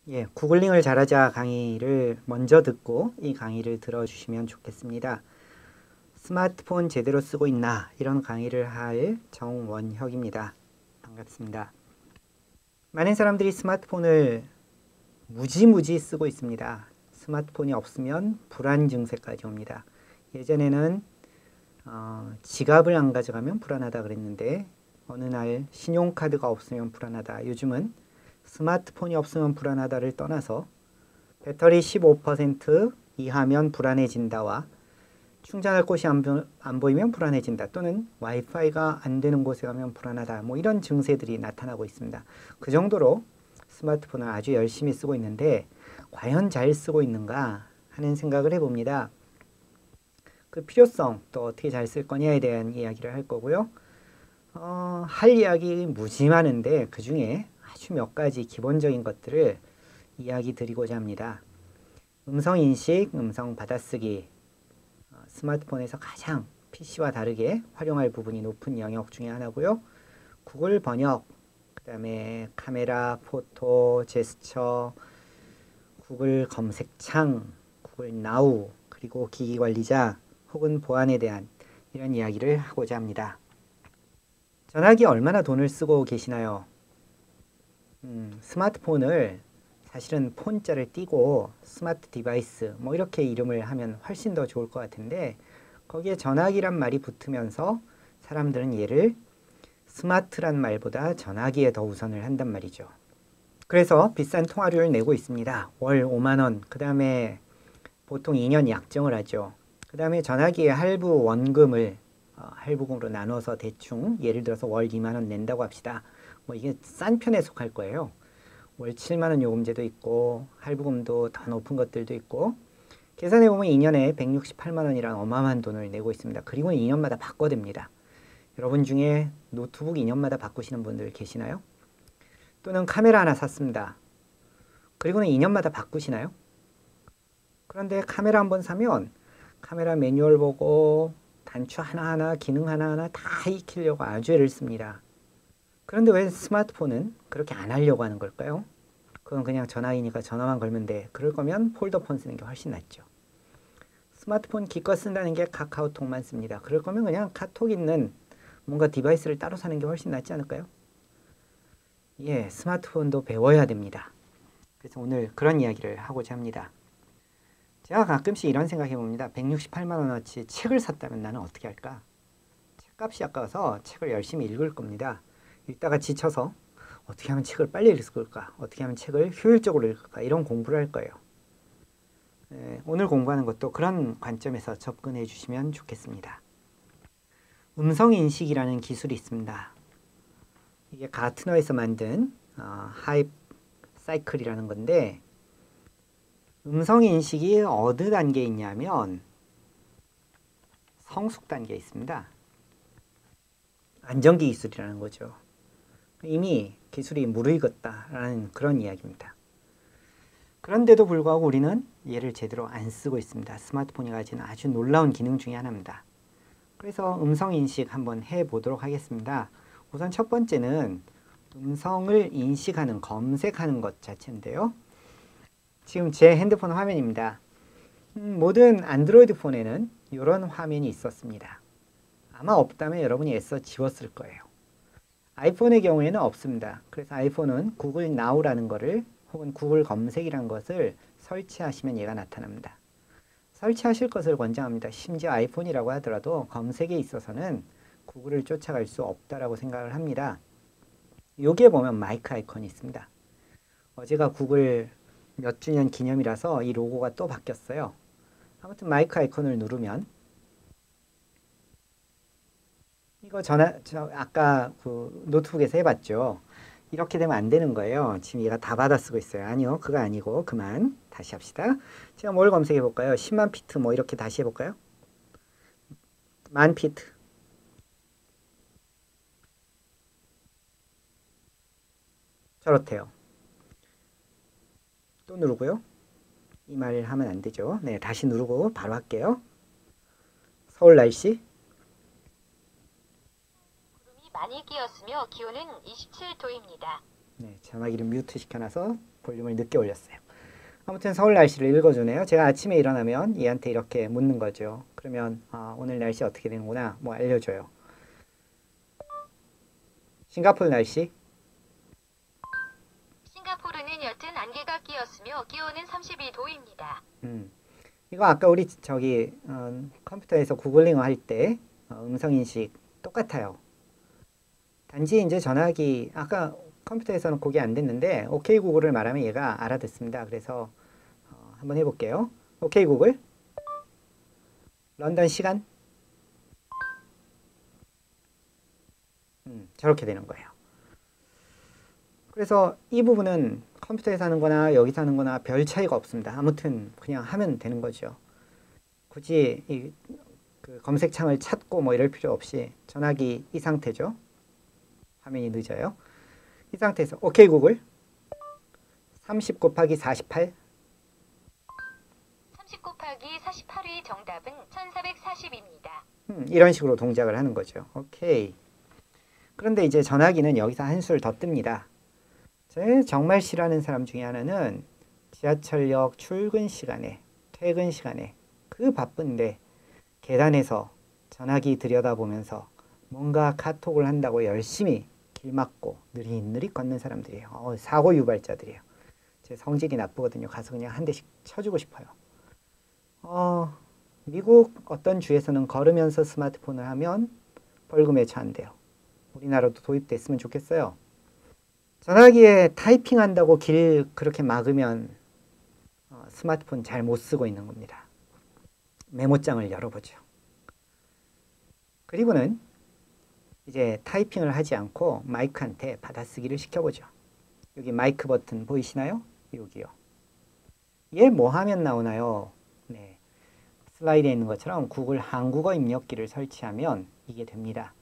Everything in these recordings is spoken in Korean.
예, 구글링을 잘하자 강의를 먼저 듣고 이 강의를 들어주시면 좋겠습니다. 스마트폰 제대로 쓰고 있나? 이런 강의를 할 정원혁입니다. 반갑습니다. 많은 사람들이 스마트폰을 무지무지 쓰고 있습니다. 스마트폰이 없으면 불안 증세까지 옵니다. 예전에는 지갑을 안 가져가면 불안하다 그랬는데 어느 날 신용카드가 없으면 불안하다. 요즘은 스마트폰이 없으면 불안하다를 떠나서 배터리 15% 이하면 불안해진다와 충전할 곳이 안 보이면 불안해진다. 또는 와이파이가 안 되는 곳에 가면 불안하다. 뭐 이런 증세들이 나타나고 있습니다. 그 정도로 스마트폰을 아주 열심히 쓰고 있는데 과연 잘 쓰고 있는가 하는 생각을 해봅니다. 그 필요성 또 어떻게 잘 쓸 거냐에 대한 이야기를 할 거고요. 할 이야기 무지 많은데 그 중에 아주 몇 가지 기본적인 것들을 이야기 드리고자 합니다. 음성인식, 음성 받아쓰기, 스마트폰에서 가장 PC와 다르게 활용할 부분이 높은 영역 중에 하나고요. 구글 번역, 그 다음에 카메라, 포토, 제스처, 구글 검색창, 구글 나우, 그리고 기기관리자 혹은 보안에 대한 이런 이야기를 하고자 합니다. 전화기 얼마나 돈을 쓰고 계시나요? 스마트폰을 사실은 폰자를 띄고 스마트 디바이스 뭐 이렇게 이름을 하면 훨씬 더 좋을 것 같은데 거기에 전화기란 말이 붙으면서 사람들은 얘를 스마트란 말보다 전화기에 더 우선을 한단 말이죠. 그래서 비싼 통화료를 내고 있습니다. 월 5만 원, 그 다음에 보통 2년 약정을 하죠. 그 다음에 전화기의 할부 원금을 할부금으로 나눠서 대충 예를 들어서 월 2만 원 낸다고 합시다. 뭐 이게 싼 편에 속할 거예요. 월 7만 원 요금제도 있고 할부금도 더 높은 것들도 있고 계산해 보면 2년에 168만 원이란 어마어마한 돈을 내고 있습니다. 그리고 2년마다 바꿔댑니다. 여러분 중에 노트북 2년마다 바꾸시는 분들 계시나요? 또는 카메라 하나 샀습니다. 그리고는 2년마다 바꾸시나요? 그런데 카메라 한번 사면 카메라 매뉴얼 보고 단추 하나하나 기능 하나하나 다 익히려고 아주 애를 씁니다. 그런데 왜 스마트폰은 그렇게 안 하려고 하는 걸까요? 그건 그냥 전화기니까 전화만 걸면 돼. 그럴 거면 폴더폰 쓰는 게 훨씬 낫죠. 스마트폰 기껏 쓴다는 게 카카오톡만 씁니다. 그럴 거면 그냥 카톡 있는 뭔가 디바이스를 따로 사는 게 훨씬 낫지 않을까요? 예, 스마트폰도 배워야 됩니다. 그래서 오늘 그런 이야기를 하고자 합니다. 제가 가끔씩 이런 생각 해봅니다. 168만 원어치 책을 샀다면 나는 어떻게 할까? 책값이 아까워서 책을 열심히 읽을 겁니다. 읽다가 지쳐서 어떻게 하면 책을 빨리 읽을까? 어떻게 하면 책을 효율적으로 읽을까? 이런 공부를 할 거예요. 오늘 공부하는 것도 그런 관점에서 접근해 주시면 좋겠습니다. 음성인식이라는 기술이 있습니다. 이게 가트너에서 만든 하입 사이클이라는 건데 음성인식이 어느 단계에 있냐면 성숙 단계에 있습니다. 안정기 기술이라는 거죠. 이미 기술이 무르익었다라는 그런 이야기입니다. 그런데도 불구하고 우리는 얘를 제대로 안 쓰고 있습니다. 스마트폰이 가지는 아주 놀라운 기능 중에 하나입니다. 그래서 음성인식 한번 해보도록 하겠습니다. 우선 첫 번째는 음성을 인식하는, 검색하는 것 자체인데요. 지금 제 핸드폰 화면입니다. 모든 안드로이드 폰에는 이런 화면이 있었습니다. 아마 없다면 여러분이 애써 지웠을 거예요. 아이폰의 경우에는 없습니다. 그래서 아이폰은 구글 나우라는 거를 혹은 구글 검색이라는 것을 설치하시면 얘가 나타납니다. 설치하실 것을 권장합니다. 심지어 아이폰이라고 하더라도 검색에 있어서는 구글을 쫓아갈 수 없다라고 생각을 합니다. 여기에 보면 마이크 아이콘이 있습니다. 어제가 구글 몇 주년 기념이라서 이 로고가 또 바뀌었어요. 아무튼 마이크 아이콘을 누르면 이거 아까 그 노트북에서 해봤죠. 이렇게 되면 안 되는 거예요. 지금 얘가 다 받아쓰고 있어요. 아니요, 그거 아니고 그만. 다시 합시다. 제가 뭘 검색해 볼까요? 10만 피트 뭐 이렇게 다시 해볼까요? 만 피트. 저렇대요. 또 누르고요. 이 말 하면 안 되죠. 네, 다시 누르고 바로 할게요. 서울 날씨. 구름이 많이 끼었으며 기온은 27도입니다. 네, 전화기를 뮤트 시켜놔서 볼륨을 늦게 올렸어요. 아무튼 서울 날씨를 읽어주네요. 제가 아침에 일어나면 얘한테 이렇게 묻는 거죠. 그러면 오늘 날씨 어떻게 되는구나 뭐 알려줘요. 싱가포르 날씨. 싱가포르는 옅은 안개가 끼었으며 기온은 32도입니다. 이거 아까 우리 저기 컴퓨터에서 구글링 할 때 음성인식 똑같아요. 단지 이제 전화기 아까 컴퓨터에서는 그게 안 됐는데 오케이 구글을 말하면 얘가 알아듣습니다. 그래서 한번 해볼게요. 오케이 구글 런던 시간 저렇게 되는 거예요. 그래서 이 부분은 컴퓨터에서 하는 거나 여기서 하는 거나 별 차이가 없습니다. 아무튼 그냥 하면 되는 거죠. 굳이 그 검색창을 찾고 뭐 이럴 필요 없이 전화기 이 상태죠. 화면이 늦어요. 이 상태에서 오케이 구글 30 곱하기 48 30 곱하기 48의 정답은 1440입니다. 이런 식으로 동작을 하는 거죠. 오케이. 그런데 이제 전화기는 여기서 한 수를 더 뜹니다. 제 정말 싫어하는 사람 중에 하나는 지하철역 출근 시간에, 퇴근 시간에 그 바쁜데 계단에서 전화기 들여다보면서 뭔가 카톡을 한다고 열심히 길 막고 느릿느릿 걷는 사람들이에요. 사고 유발자들이에요. 제 성질이 나쁘거든요. 가서 그냥 한 대씩 쳐주고 싶어요. 미국 어떤 주에서는 걸으면서 스마트폰을 하면 벌금에 처한대요. 우리나라도 도입됐으면 좋겠어요. 전화기에 타이핑한다고 길 그렇게 막으면 스마트폰 잘 못 쓰고 있는 겁니다. 메모장을 열어보죠. 그리고는 이제 타이핑을 하지 않고 마이크한테 받아쓰기를 시켜보죠. 여기 마이크 버튼 보이시나요? 여기요. 얘 뭐 하면 나오나요? 네, 슬라이드에 있는 것처럼 구글 한국어 입력기를 설치하면 이게 됩니다.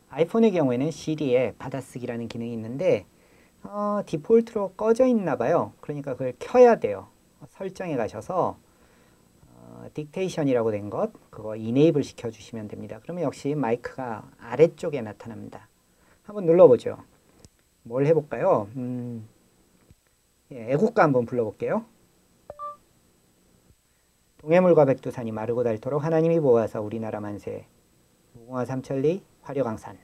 아이폰의 경우에는 시리에 받아쓰기라는 기능이 있는데 디폴트로 꺼져 있나 봐요. 그러니까 그걸 켜야 돼요. 설정에 가셔서 딕테이션이라고 된 것 그거 이네이블 시켜주시면 됩니다. 그러면 역시 마이크가 아래쪽에 나타납니다. 한번 눌러보죠. 뭘 해볼까요? 애국가 한번 불러볼게요. 동해물과 백두산이 마르고 닳도록 하나님이 보호하사 우리나라 만세 무궁화 삼천리 화려강산.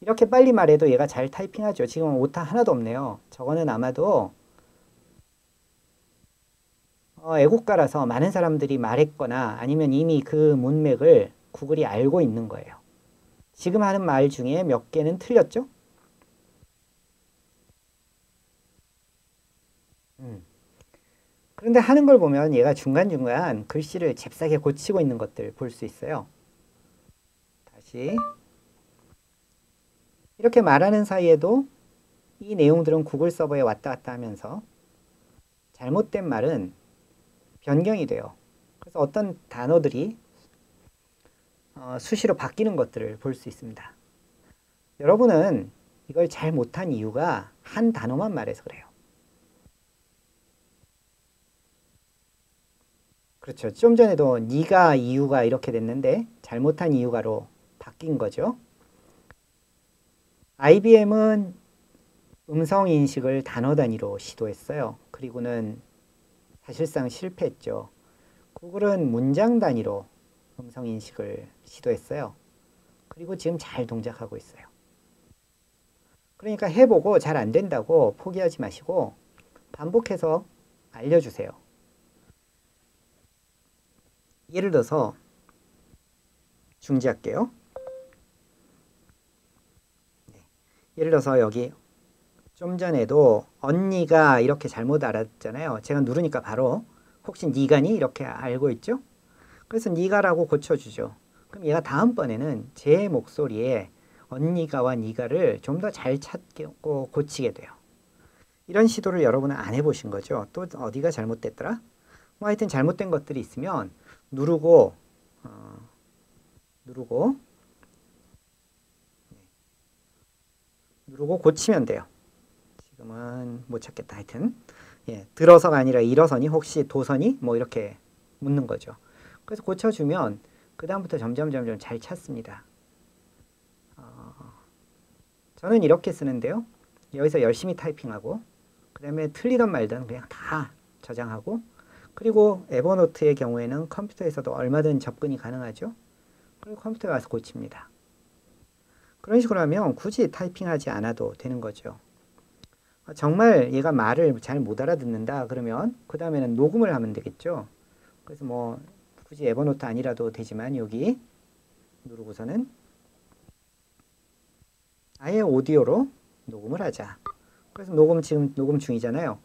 이렇게 빨리 말해도 얘가 잘 타이핑하죠. 지금 오타 하나도 없네요. 저거는 아마도 애국가라서 많은 사람들이 말했거나 아니면 이미 그 문맥을 구글이 알고 있는 거예요. 지금 하는 말 중에 몇 개는 틀렸죠? 그런데 하는 걸 보면 얘가 중간중간 글씨를 잽싸게 고치고 있는 것들 볼 수 있어요. 다시 이렇게 말하는 사이에도 이 내용들은 구글 서버에 왔다 갔다 하면서 잘못된 말은 변경이 돼요. 그래서 어떤 단어들이 수시로 바뀌는 것들을 볼 수 있습니다. 여러분은 이걸 잘 못한 이유가 한 단어만 말해서 그래요. 그렇죠. 좀 전에도 네가 이유가 이렇게 됐는데 잘못한 이유가로 바뀐 거죠. IBM은 음성 인식을 단어 단위로 시도했어요. 그리고는 사실상 실패했죠. 구글은 문장 단위로 음성 인식을 시도했어요. 그리고 지금 잘 동작하고 있어요. 그러니까 해보고 잘 안 된다고 포기하지 마시고 반복해서 알려주세요. 예를 들어서 중지할게요. 예를 들어서 여기 좀 전에도 언니가 이렇게 잘못 알았잖아요. 제가 누르니까 바로 혹시 니가니? 이렇게 알고 있죠? 그래서 니가라고 고쳐주죠. 그럼 얘가 다음번에는 제 목소리에 언니가와 니가를 좀 더 잘 찾고 고치게 돼요. 이런 시도를 여러분은 안 해보신 거죠? 또 어디가 잘못됐더라? 뭐 하여튼 잘못된 것들이 있으면 누르고 고치면 돼요. 지금은 못 찾겠다. 하여튼 들어서가 아니라 일어서니 혹시 도서니 뭐 이렇게 묻는 거죠. 그래서 고쳐주면 그 다음부터 점점 잘 찾습니다. 저는 이렇게 쓰는데요. 여기서 열심히 타이핑하고 그 다음에 틀리던 말든 그냥 다 저장하고 그리고 에버노트의 경우에는 컴퓨터에서도 얼마든 접근이 가능하죠. 그리고 컴퓨터에 와서 고칩니다. 그런 식으로 하면 굳이 타이핑하지 않아도 되는 거죠. 정말 얘가 말을 잘 못 알아듣는다 그러면 그 다음에는 녹음을 하면 되겠죠. 그래서 뭐 굳이 에버노트 아니라도 되지만 여기 누르고서는 아예 오디오로 녹음을 하자. 그래서 지금 녹음 중이잖아요.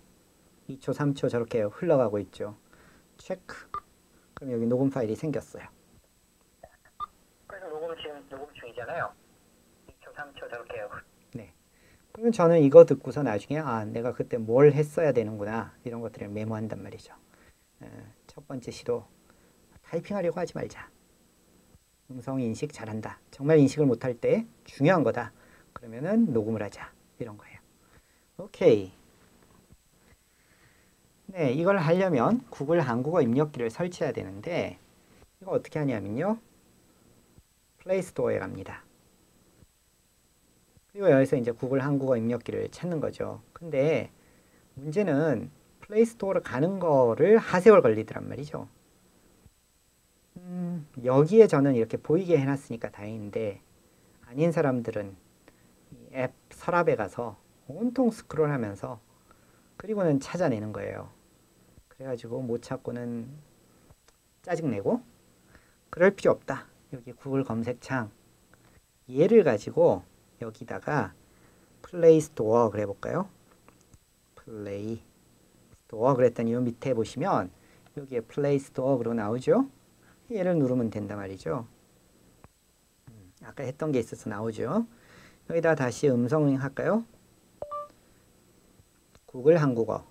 2초, 3초 저렇게 흘러가고 있죠. 체크. 그럼 여기 녹음 파일이 생겼어요. 그래서 지금 녹음 중이잖아요. 2초, 3초 저렇게. 네. 그러면 저는 이거 듣고서 나중에 내가 그때 뭘 했어야 되는구나 이런 것들을 메모한단 말이죠. 첫 번째 시도 타이핑하려고 하지 말자. 음성 인식 잘한다. 정말 인식을 못할 때 중요한 거다. 그러면은 녹음을 하자. 이런 거예요. 오케이. 네, 이걸 하려면 구글 한국어 입력기를 설치해야 되는데 이거 어떻게 하냐면요. 플레이 스토어에 갑니다. 그리고 여기서 이제 구글 한국어 입력기를 찾는 거죠. 근데 문제는 플레이 스토어를 가는 거를 하세월 걸리더란 말이죠. 여기에 저는 이렇게 보이게 해놨으니까 다행인데 아닌 사람들은 이 앱 서랍에 가서 온통 스크롤하면서 그리고는 찾아내는 거예요. 그래가지고 못 찾고는 짜증내고 그럴 필요 없다. 여기 구글 검색창 얘를 가지고 여기다가 플레이 스토어 그래 볼까요? 플레이 스토어 그랬더니 요 밑에 보시면 여기에 플레이 스토어 그러고 나오죠? 얘를 누르면 된단 말이죠. 아까 했던 게 있어서 나오죠. 여기다 다시 음성 할까요? 구글 한국어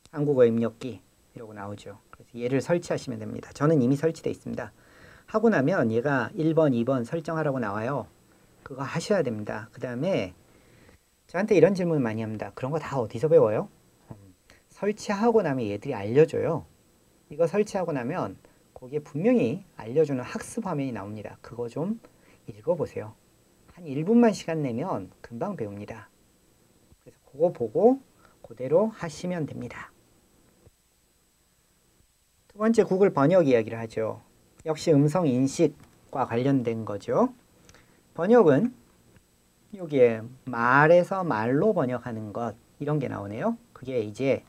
한국어 입력기 이러고 나오죠. 그래서 얘를 설치하시면 됩니다. 저는 이미 설치되어 있습니다. 하고 나면 얘가 1번, 2번 설정하라고 나와요. 그거 하셔야 됩니다. 그 다음에 저한테 이런 질문 많이 합니다. 그런 거 다 어디서 배워요? 설치하고 나면 얘들이 알려줘요. 이거 설치하고 나면 거기에 분명히 알려주는 학습 화면이 나옵니다. 그거 좀 읽어보세요. 한 1분만 시간 내면 금방 배웁니다. 그래서 그거 보고 그대로 하시면 됩니다. 두 번째 구글 번역 이야기를 하죠. 역시 음성 인식과 관련된 거죠. 번역은 여기에 말에서 말로 번역하는 것 이런 게 나오네요. 그게 이제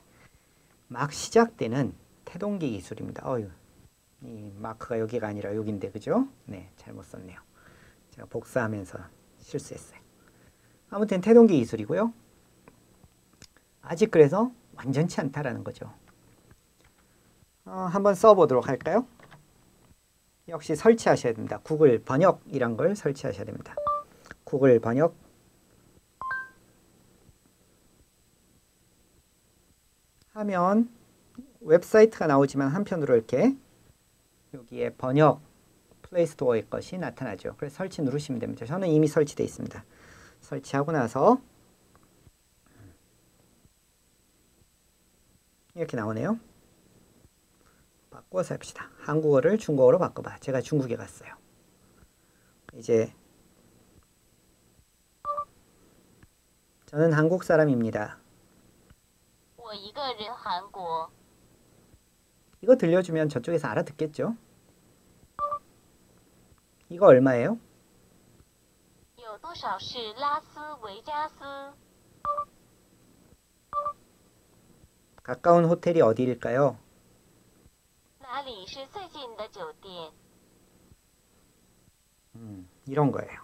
막 시작되는 태동기 기술입니다. 이 마크가 여기가 아니라 여기인데 그죠? 네, 잘못 썼네요. 제가 복사하면서 실수했어요. 아무튼 태동기 기술이고요. 아직 그래서 완전치 않다라는 거죠. 한번 써보도록 할까요? 역시 설치하셔야 됩니다. 구글 번역이란 걸 설치하셔야 됩니다. 구글 번역 하면 웹사이트가 나오지만 한편으로 이렇게 여기에 번역 플레이스토어의 것이 나타나죠. 그래서 설치 누르시면 됩니다. 저는 이미 설치되어 있습니다. 설치하고 나서 이렇게 나오네요. 바꿔서 해봅시다. 한국어를 중국어로 바꿔봐. 제가 중국에 갔어요. 이제 저는 한국 사람입니다. 이거 들려주면 저쪽에서 알아듣겠죠? 이거 얼마예요? 가까운 호텔이 어디일까요? 이런 거예요.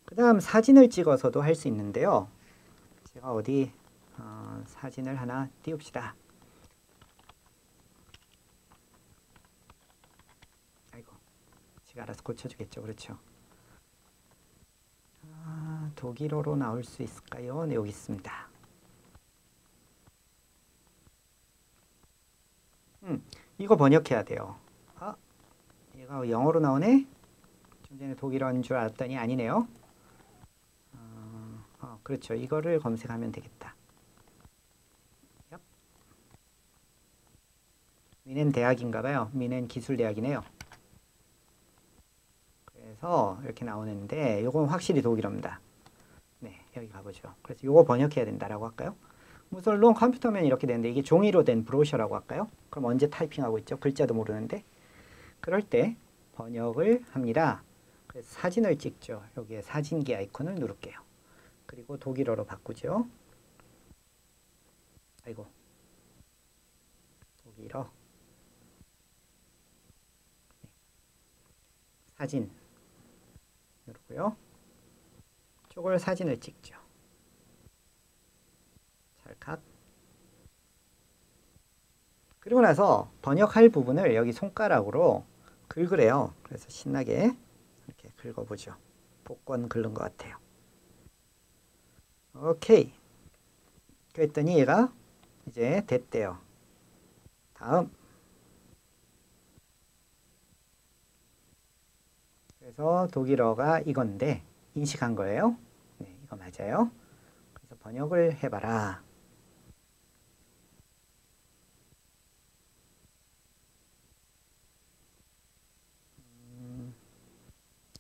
그 다음 사진을 찍어서도 할 수 있는데요. 제가 어디 사진을 하나 띄웁시다. 아이고, 제가 알아서 고쳐주겠죠. 그렇죠. 독일어로 나올 수 있을까요? 네, 여기 있습니다. 이거 번역해야 돼요. 얘가 영어로 나오네? 좀 전에 독일어인 줄 알았더니 아니네요. 그렇죠. 이거를 검색하면 되겠다. 미넨 대학인가 봐요. 미넨 기술대학이네요. 그래서 이렇게 나오는데 요건 확실히 독일어입니다. 네, 여기 가보죠. 그래서 요거 번역해야 된다라고 할까요? 물론 컴퓨터면 이렇게 되는데 이게 종이로 된 브로셔라고 할까요? 그럼 언제 타이핑하고 있죠? 글자도 모르는데. 그럴 때 번역을 합니다. 그래서 사진을 찍죠. 여기에 사진기 아이콘을 누를게요. 그리고 독일어로 바꾸죠. 아이고, 독일어. 네. 사진 누르고요. 저걸 사진을 찍죠. 찰칵. 그리고 나서 번역할 부분을 여기 손가락으로 긁으래요. 그래서 신나게 이렇게 긁어보죠. 복권 긁은 것 같아요. 오케이. 그랬더니 얘가 이제 됐대요. 다음. 그래서 독일어가 이건데 인식한 거예요. 네, 이거 맞아요. 그래서 번역을 해봐라.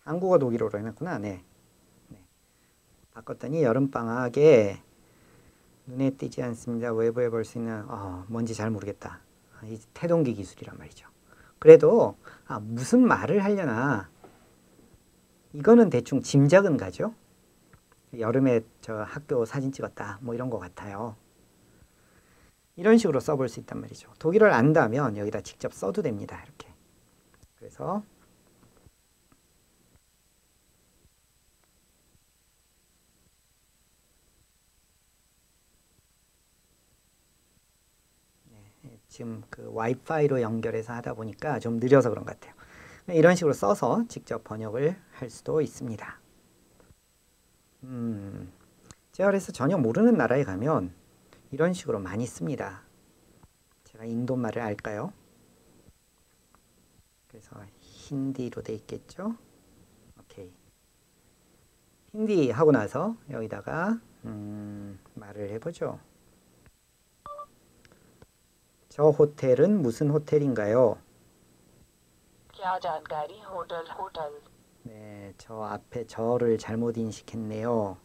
한국어 독일어로 해놨구나. 네. 네. 바꿨더니 여름방학에 눈에 띄지 않습니다. 외부에 볼 수 있는 뭔지 잘 모르겠다. 이 태동기 기술이란 말이죠. 그래도 무슨 말을 하려나 이거는 대충 짐작은 가죠. 여름에 저 학교 사진 찍었다 뭐 이런 것 같아요. 이런 식으로 써볼 수 있단 말이죠. 독일어를 안다면 여기다 직접 써도 됩니다. 이렇게. 그래서 지금 그 와이파이로 연결해서 하다 보니까 좀 느려서 그런 것 같아요. 이런 식으로 써서 직접 번역을 할 수도 있습니다. 제가 그래서 전혀 모르는 나라에 가면 이런 식으로 많이 씁니다. 제가 인도 말을 알까요? 그래서 힌디로 돼 있겠죠? 오케이. 힌디 하고 나서 여기다가 말을 해보죠. 저 호텔은 무슨 호텔인가요? 네, 저 앞에 저를 잘못 인식했네요.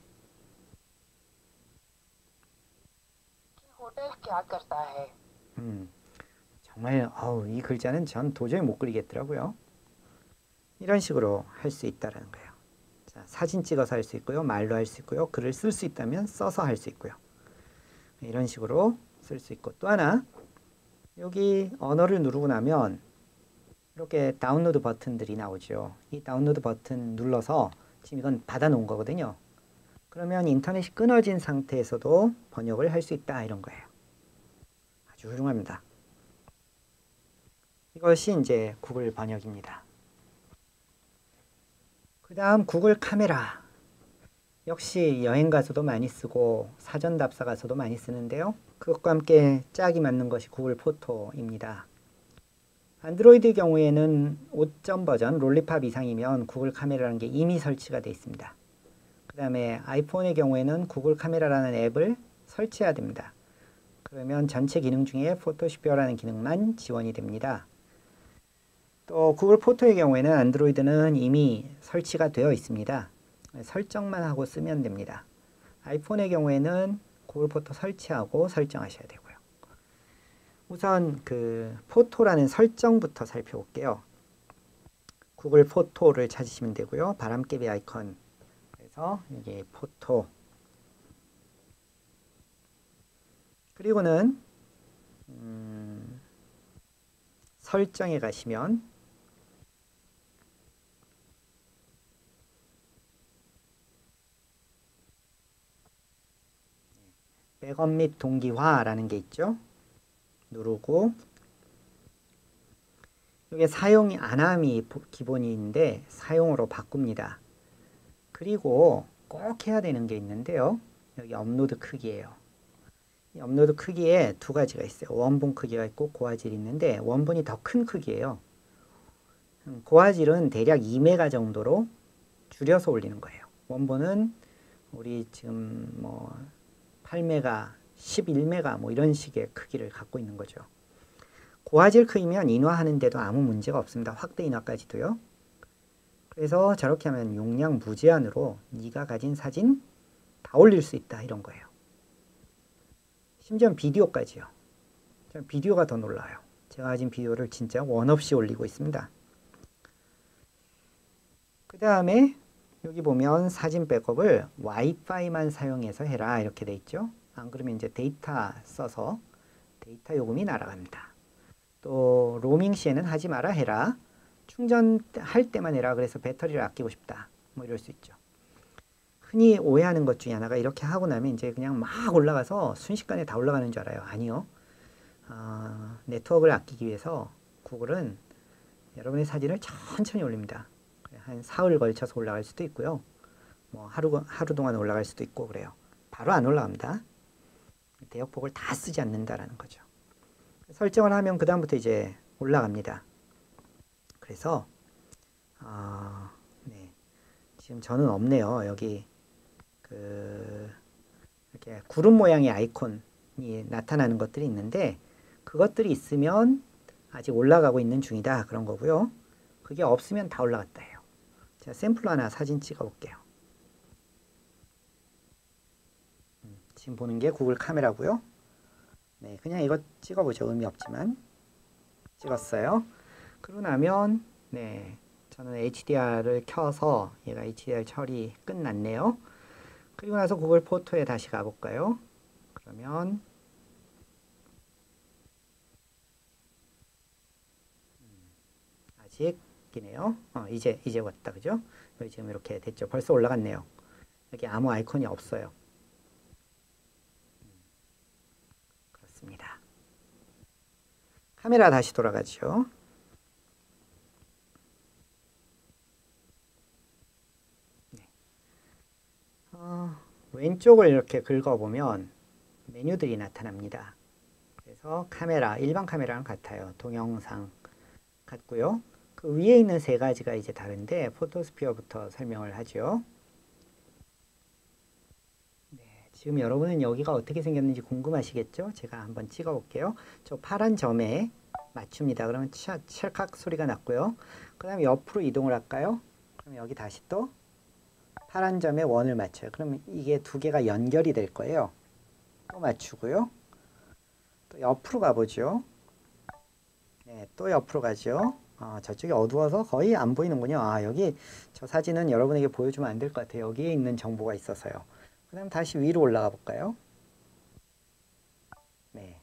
정말 이 글자는 전 도저히 못 그리겠더라고요. 이런 식으로 할 수 있다는 거예요. 자, 사진 찍어서 할 수 있고요. 말로 할 수 있고요. 글을 쓸 수 있다면 써서 할 수 있고요. 이런 식으로 쓸 수 있고 또 하나 여기 언어를 누르고 나면 이렇게 다운로드 버튼들이 나오죠. 이 다운로드 버튼 눌러서 지금 이건 받아 놓은 거거든요. 그러면 인터넷이 끊어진 상태에서도 번역을 할 수 있다 이런 거예요. 아주 훌륭합니다. 이것이 이제 구글 번역입니다. 그 다음 구글 카메라. 역시 여행 가서도 많이 쓰고 사전 답사 가서도 많이 쓰는데요. 그것과 함께 짝이 맞는 것이 구글 포토입니다. 안드로이드 경우에는 5점 버전 롤리팝 이상이면 구글 카메라라는 게 이미 설치가 되어 있습니다. 그 다음에 아이폰의 경우에는 구글 카메라라는 앱을 설치해야 됩니다. 그러면 전체 기능 중에 포토시표라는 기능만 지원이 됩니다. 또 구글 포토의 경우에는 안드로이드는 이미 설치가 되어 있습니다. 설정만 하고 쓰면 됩니다. 아이폰의 경우에는 구글 포토 설치하고 설정하셔야 되고요. 우선 그 포토라는 설정부터 살펴볼게요. 구글 포토를 찾으시면 되고요. 바람개비 아이콘. 그래서 여기 포토. 그리고는 설정에 가시면 백업 및 동기화라는 게 있죠. 누르고 이게 사용이 안함이 기본인데 사용으로 바꿉니다. 그리고 꼭 해야 되는 게 있는데요. 여기 업로드 크기예요. 이 업로드 크기에 두 가지가 있어요. 원본 크기가 있고 고화질이 있는데 원본이 더 큰 크기예요. 고화질은 대략 2메가 정도로 줄여서 올리는 거예요. 원본은 우리 지금 뭐 8메가, 11메가 뭐 이런 식의 크기를 갖고 있는 거죠. 고화질 크기면 인화하는데도 아무 문제가 없습니다. 확대 인화까지도요. 그래서 저렇게 하면 용량 무제한으로 네가 가진 사진 다 올릴 수 있다 이런 거예요. 심지어 비디오까지요. 비디오가 더 놀라요. 제가 가진 비디오를 진짜 원 없이 올리고 있습니다. 그 다음에 여기 보면 사진 백업을 와이파이만 사용해서 해라 이렇게 돼 있죠. 안 그러면 이제 데이터 써서 데이터 요금이 날아갑니다. 또 로밍 시에는 하지 마라 해라. 충전할 때만 해라. 그래서 배터리를 아끼고 싶다. 뭐 이럴 수 있죠. 흔히 오해하는 것 중에 하나가 이렇게 하고 나면 이제 그냥 막 올라가서 순식간에 다 올라가는 줄 알아요. 아니요. 네트워크를 아끼기 위해서 구글은 여러분의 사진을 천천히 올립니다. 한 사흘 걸쳐서 올라갈 수도 있고요. 뭐 하루 동안 올라갈 수도 있고 그래요. 바로 안 올라갑니다. 대역폭을 다 쓰지 않는다라는 거죠. 설정을 하면 그 다음부터 이제 올라갑니다. 그래서 네. 지금 저는 없네요. 여기 이렇게 구름 모양의 아이콘이 나타나는 것들이 있는데 그것들이 있으면 아직 올라가고 있는 중이다 그런 거고요. 그게 없으면 다 올라갔다 해요. 제가 샘플로 하나 사진 찍어 볼게요. 지금 보는 게 구글 카메라고요. 네, 그냥 이거 찍어보죠. 의미 없지만 찍었어요. 그러고 나면 네, 저는 HDR을 켜서 얘가 HDR 처리 끝났네요. 그리고 나서 구글 포토에 다시 가볼까요? 그러면 아직이네요. 이제 왔다 그죠? 여기 지금 이렇게 됐죠. 벌써 올라갔네요. 여기 아무 아이콘이 없어요. 그렇습니다. 카메라 다시 돌아가죠. 네. 왼쪽을 이렇게 긁어보면 메뉴들이 나타납니다. 그래서 카메라, 일반 카메라랑 같아요. 동영상 같고요. 그 위에 있는 세 가지가 이제 다른데 포토스피어부터 설명을 하죠. 네, 지금 여러분은 여기가 어떻게 생겼는지 궁금하시겠죠? 제가 한번 찍어 볼게요. 저 파란 점에 맞춥니다. 그러면 찰칵 소리가 났고요. 그 다음에 옆으로 이동을 할까요? 그럼 여기 다시 또 파란 점에 원을 맞춰요. 그러면 이게 두 개가 연결이 될 거예요. 또 맞추고요. 또 옆으로 가보죠. 네, 또 옆으로 가죠. 저쪽이 어두워서 거의 안 보이는군요. 여기 저 사진은 여러분에게 보여주면 안 될 것 같아요. 여기에 있는 정보가 있어서요. 그 다음 다시 위로 올라가 볼까요? 네,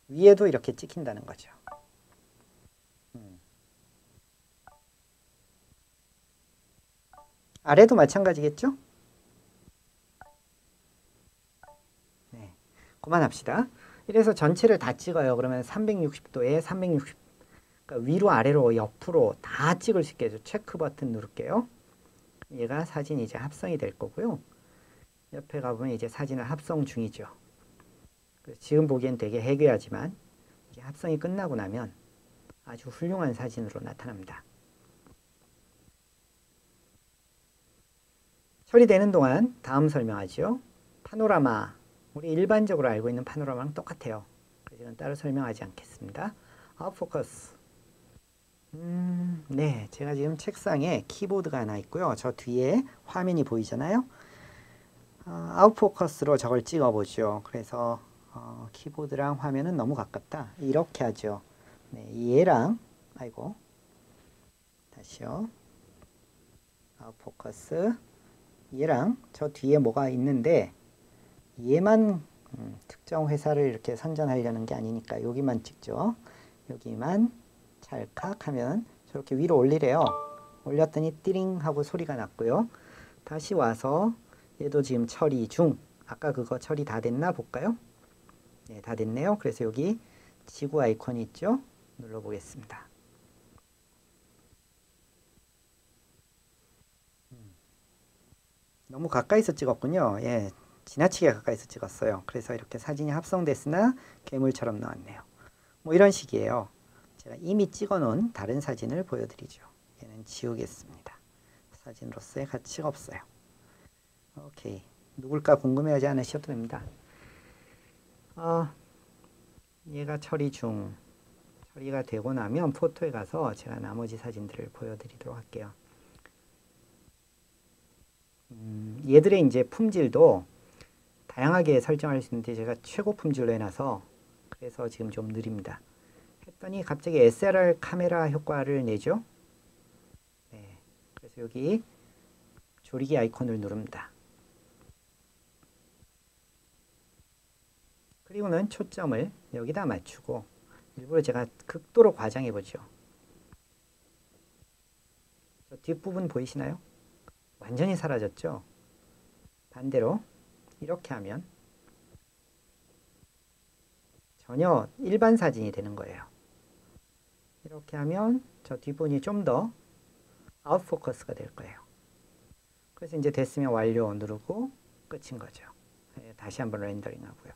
위에도 이렇게 찍힌다는 거죠. 아래도 마찬가지겠죠? 네, 그만합시다. 이래서 전체를 다 찍어요. 그러면 360도에 360, 그러니까 위로 아래로 옆으로 다 찍을 수 있게 해서 체크 버튼 누를게요. 얘가 사진 이제 합성이 될 거고요. 옆에 가보면 이제 사진을 합성 중이죠. 지금 보기엔 되게 해괴하지만 이게 합성이 끝나고 나면 아주 훌륭한 사진으로 나타납니다. 처리되는 동안 다음 설명하죠. 파노라마, 우리 일반적으로 알고 있는 파노라마랑 똑같아요. 그래서 이건 따로 설명하지 않겠습니다. 아웃포커스. 네, 제가 지금 책상에 키보드가 하나 있고요. 저 뒤에 화면이 보이잖아요. 아웃포커스로 저걸 찍어보죠. 그래서 키보드랑 화면은 너무 가깝다. 이렇게 하죠. 네, 얘랑 아이고 다시요. 아웃포커스. 얘랑 저 뒤에 뭐가 있는데 얘만 특정 회사를 이렇게 선전하려는 게 아니니까 여기만 찍죠. 여기만 찰칵 하면 저렇게 위로 올리래요. 올렸더니 띠링 하고 소리가 났고요. 다시 와서 얘도 지금 처리 중. 아까 그거 처리 다 됐나 볼까요? 네, 다 됐네요. 그래서 여기 지구 아이콘이 있죠. 눌러보겠습니다. 너무 가까이서 찍었군요. 예, 지나치게 가까이서 찍었어요. 그래서 이렇게 사진이 합성됐으나 괴물처럼 나왔네요. 뭐 이런 식이에요. 제가 이미 찍어놓은 다른 사진을 보여드리죠. 얘는 지우겠습니다. 사진으로서의 가치가 없어요. 오케이. 누굴까 궁금해하지 않으셔도 됩니다. 얘가 처리 중. 처리가 되고 나면 포토에 가서 제가 나머지 사진들을 보여드리도록 할게요. 얘들의 이제 품질도 다양하게 설정할 수 있는데 제가 최고 품질로 해놔서 그래서 지금 좀 느립니다. 했더니 갑자기 SLR 카메라 효과를 내죠. 네, 그래서 여기 조리개 아이콘을 누릅니다. 그리고는 초점을 여기다 맞추고 일부러 제가 극도로 과장해 보죠. 저 뒷부분 보이시나요? 완전히 사라졌죠? 반대로 이렇게 하면 전혀 일반 사진이 되는 거예요. 이렇게 하면 저 뒷부분이 좀 더 아웃포커스가 될 거예요. 그래서 이제 됐으면 완료 누르고 끝인 거죠. 네, 다시 한번 렌더링 하고요.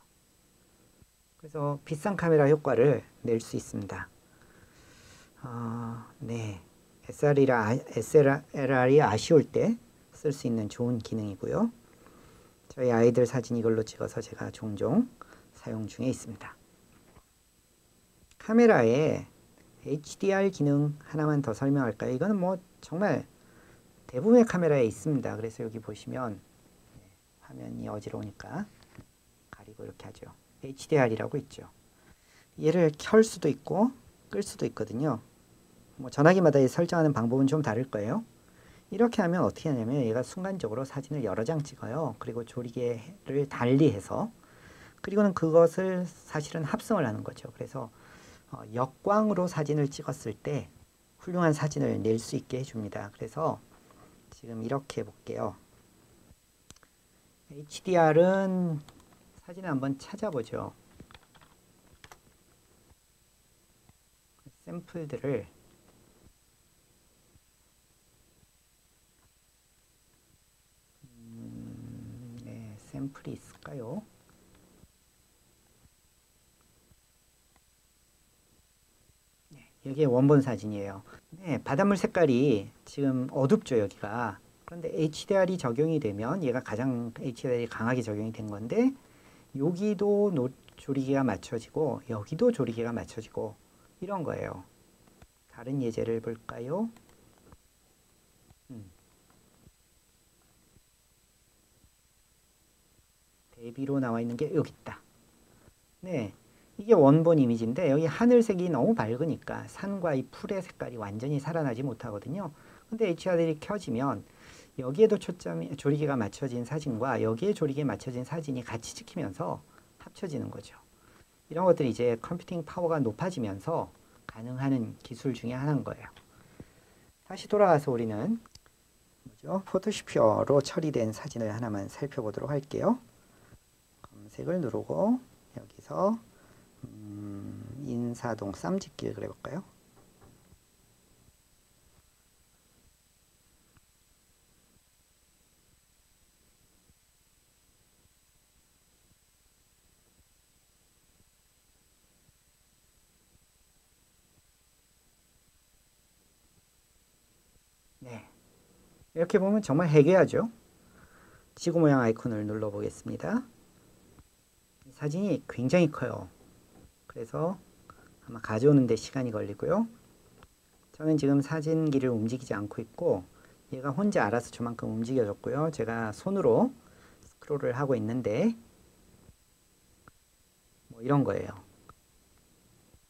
그래서 비싼 카메라 효과를 낼 수 있습니다. 네, SLR이 아쉬울 때 쓸 수 있는 좋은 기능이고요. 저희 아이들 사진 이걸로 찍어서 제가 종종 사용 중에 있습니다. 카메라에 HDR 기능 하나만 더 설명할까요? 이거는 뭐 정말 대부분의 카메라에 있습니다. 그래서 여기 보시면 화면이 어지러우니까 가리고 이렇게 하죠. HDR이라고 있죠. 얘를 켤 수도 있고 끌 수도 있거든요. 뭐 전화기마다 설정하는 방법은 좀 다를 거예요. 이렇게 하면 어떻게 하냐면 얘가 순간적으로 사진을 여러 장 찍어요. 그리고 조리개를 달리해서 그리고는 그것을 사실은 합성을 하는 거죠. 그래서 역광으로 사진을 찍었을 때 훌륭한 사진을 낼 수 있게 해줍니다. 그래서 지금 이렇게 해볼게요. HDR은 사진을 한번 찾아보죠. 샘플들을 네, 샘플이 있을까요? 네, 여기에 원본 사진이에요. 네, 바닷물 색깔이 지금 어둡죠, 여기가. 그런데 HDR이 적용이 되면 얘가 가장 HDR이 강하게 적용이 된 건데 여기도 조리개가 맞춰지고 여기도 조리개가 맞춰지고 이런 거예요. 다른 예제를 볼까요? 대비로 나와 있는 게 여기 있다. 네, 이게 원본 이미지인데 여기 하늘색이 너무 밝으니까 산과 이 풀의 색깔이 완전히 살아나지 못하거든요. 근데 HDR이 켜지면 여기에도 초점이 조리개가 맞춰진 사진과 여기에 조리개에 맞춰진 사진이 같이 찍히면서 합쳐지는 거죠. 이런 것들이 이제 컴퓨팅 파워가 높아지면서 가능한 기술 중에 하나인 거예요. 다시 돌아가서 우리는 포토쇼로 처리된 사진을 하나만 살펴보도록 할게요. 검색을 누르고 여기서 인사동 쌈짓길 그려볼까요? 네, 이렇게 보면 정말 해괴하죠. 지구 모양 아이콘을 눌러보겠습니다. 사진이 굉장히 커요. 그래서 아마 가져오는 데 시간이 걸리고요. 저는 지금 사진기를 움직이지 않고 있고 얘가 혼자 알아서 저만큼 움직여졌고요. 제가 손으로 스크롤을 하고 있는데 뭐 이런 거예요.